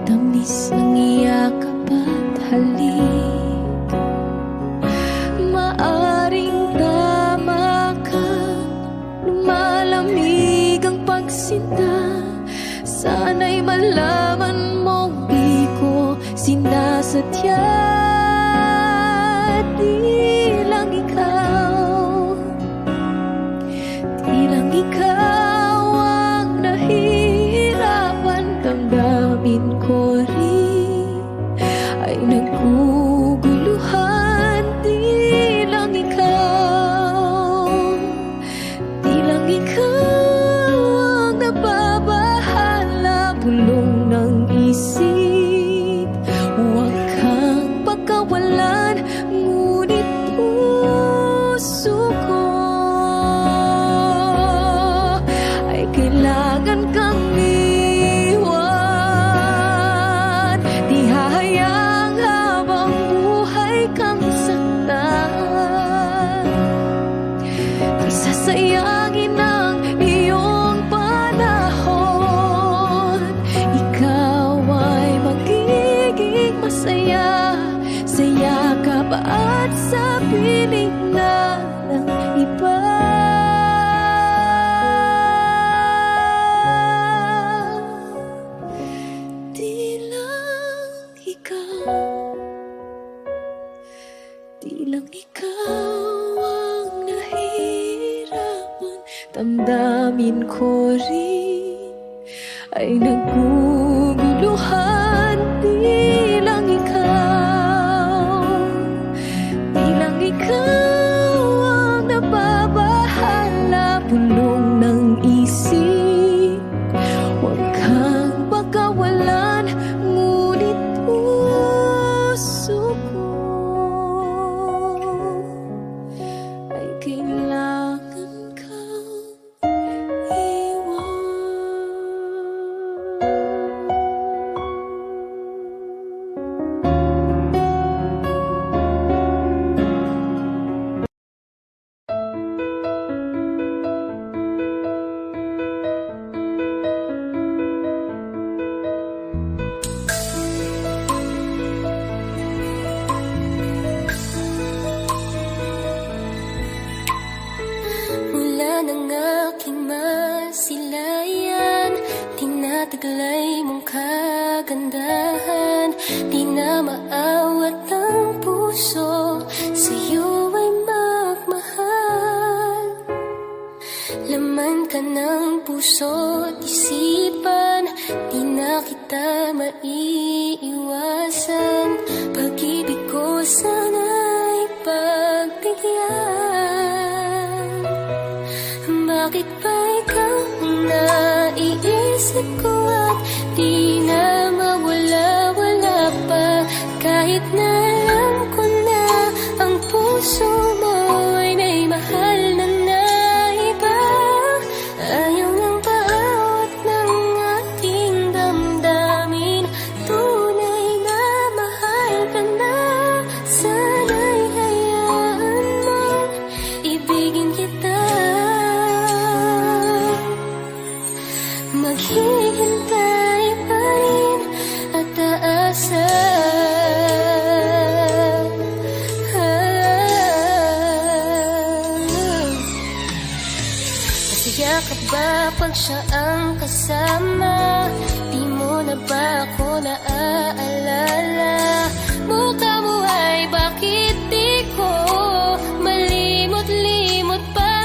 tamis ng iyakap at halik. Maaring tama ka, lumalamig ang pagsinta. Sana'y malaman mong di ko sinasadya. Di lang ikaw ang nahihirapan. Damdamin ko rin ay naguguluhan. Di lang ikaw ang nababahala. Bulong ng isip, huwag kang pagkawalan, ngunit puso ko ay kailangan kang iwan. Di hahayang habang buhay kang saktan. Di sasayangin ang iyong panahon. Ikaw ay magiging masaya sa yakap at sa piling na ng iba. Di lang ikaw ang nahihirapan. Damdamin ko rin ay naguguluhan. Di lang ikaw ang nababahala. Bulong ng isip, huwag kang pagkawalan, ngunit puso ko ay kailangan kang iwan. Mula ng aking masilayan, tinataglay mong kagandahan. Di na maawat ang puso, sa'yo ay magmahal. Laman ka ng puso't isipan, di na kita maiiwasan. Pag-ibig ko sana'y pagbigyan. Bakit ba ikaw ang naiisip ko at di na mawala-wala pa? Kahit na alam ko na ang puso mo ay may mahal na iba. Ayaw nang paawat ng ating damdamin. Tunay na mahal ka na. Sana'y hayaan mo, ibigin kita. Maghihintay pa rin at aasa. masaya ka ba pag siya ang kasama? Di mo na ba ako naaalala? Mukha mo ay bakit di ko malimot-limot pa?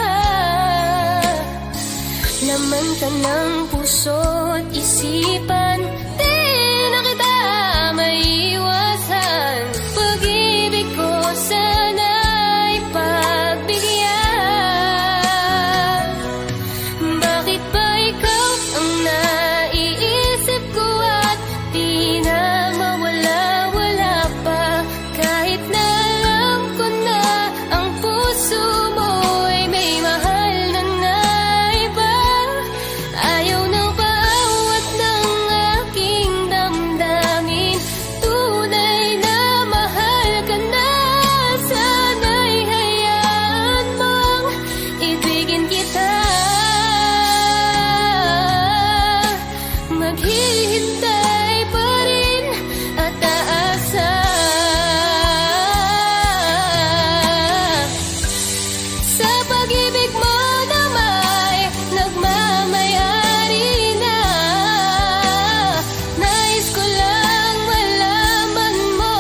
Laman ka ng puso't isipan, di na kita maiwasan. Pag-ibig ko sana'y pagbigyan. Bakit ba ikaw ang naiisip ko at di na mawala-wala pa? Kahit na alam ko na ang puso mo ay may mahal na iba. Ayaw nang paawat ng aking damdamin. Tunay na mahal ka na. Sana'y hayaan mong ibigin kita. Maghihintay pa rin at aasa. Sa pag-ibig mo na may nagmamayari na. Nais ko lang malaman mo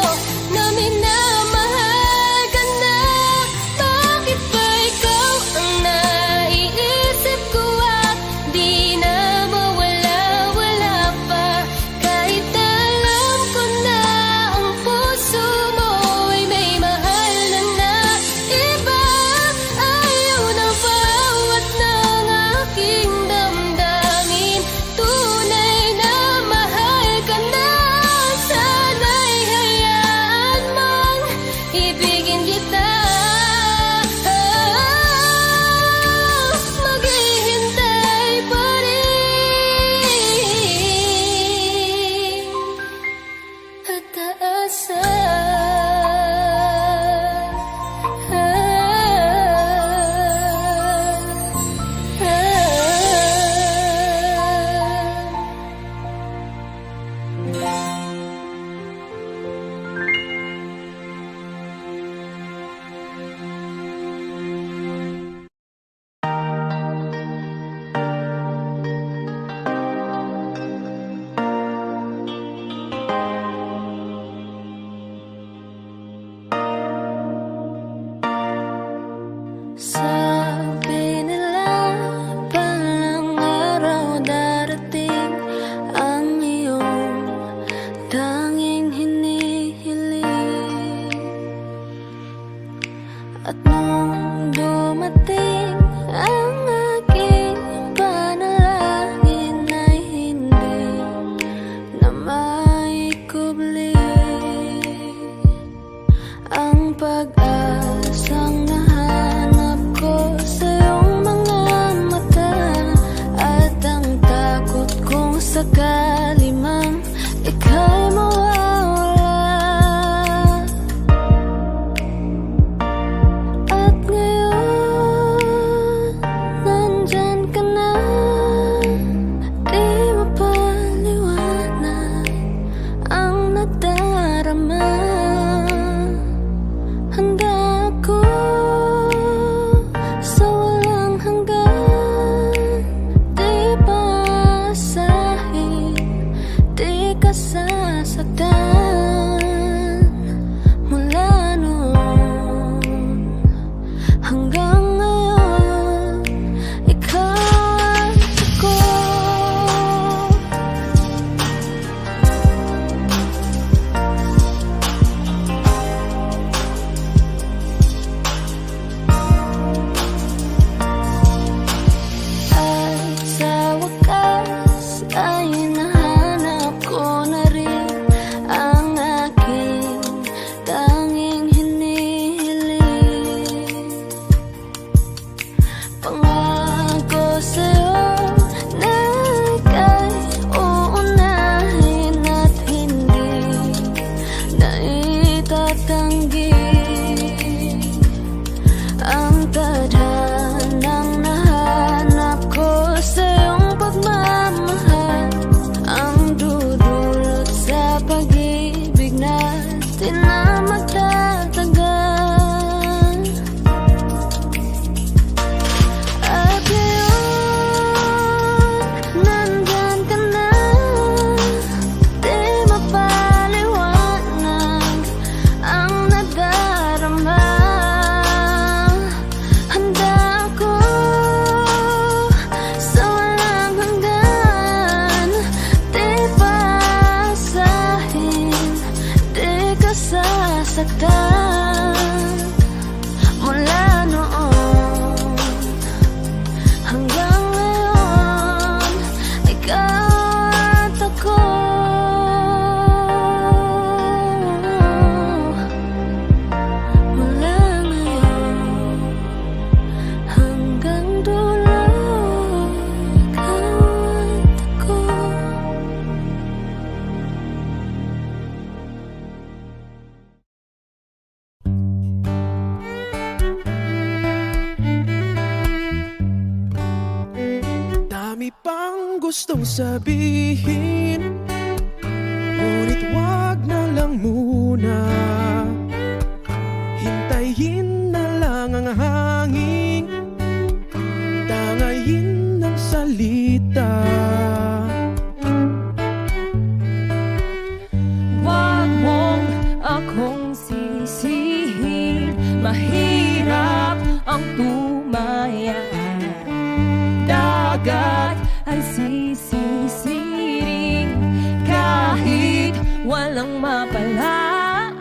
na minamahal ka na. Bakit ba ikaw ang naiisip ko at di na mawala-wala pa? Kahit na alam ko na ang puso mo ay may mahal na iba. Ayaw na bawat ng aking damdamin. Tunay na mahal ka na. Sana'y hayaan mong ibigin kita. Maghihintay pa rin at aasa. Sabi nila palang araw darating ang iyong tanging hinihiling. At nung dumating ang aking panalangin ay hindi na maikubli. Ang pag-asang nahanap ko sa iyong mga mata at ang takot kong sakali mang ika'y mawawala. At ngayon, nandyan ka na. Di mapaliwanag ang nadarama. Handa ako sa walang hanggan. Di paasahin, di ka sasaktan. Mula noon hanggang ngayon, ikaw at ako. At sa wakas ay nahanap ko na rin ang aking tanging hinihiling. gustong sabihin, ngunit wag na lang muna. Hintayin na lang ang hangin, tangayin ng salita. Wag mong akong sisihin, mahirap ang tumaya. Dagat ay sisisiring kahit walang mapalaan.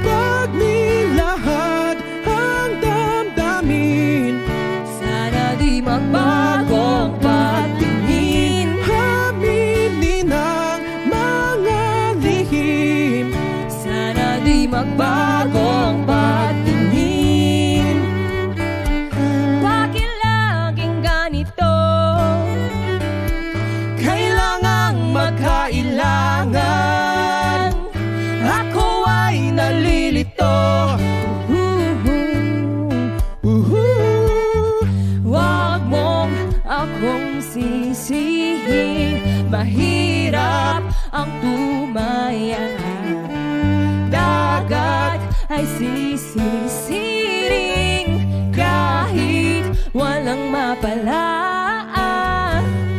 Pag nilahad ang damdamin, Sana di magbagong patingin. aminin ang mga lihim. Sana di magbagong patingin. Bakit laging ganito? Kailangang magkailangan. Ako ay nalilito. Wag mong akong sisihin, mahirap ang tumaya. Dagat ay sisisiring kahit walang mapalaan.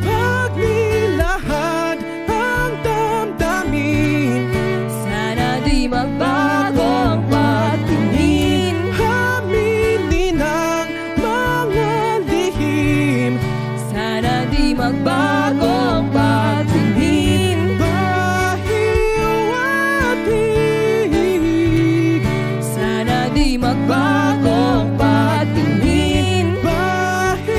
Pag nilahad ang damdamin, Sana di magbagong patingin. aminin ang mga lihim. Sana di magbagong patingin. Bahiwatig, Sana di magbagong patingin. bahiwatig.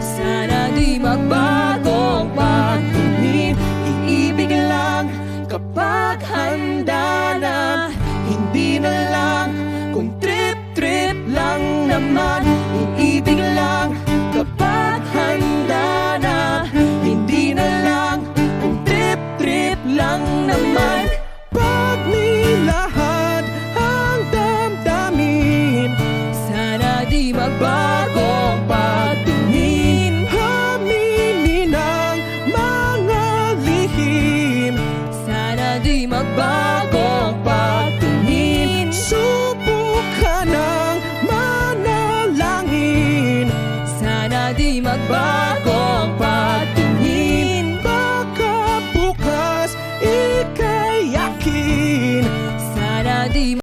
Sana di magbagong patingin. Iibig lang kapag handa na, hindi na lang kung trip-trip lang naman. Iibig lang kapag handa na, hindi na lang kung trip-trip lang naman. Pag nilahad ang damdamin, Sana di magbagong patingin. aminin ang mga lihim. Sana di magbagong patingin. Subukan ng manalangin, Sana di magbagong patingin. baka bukas ika'y yakin. Sana di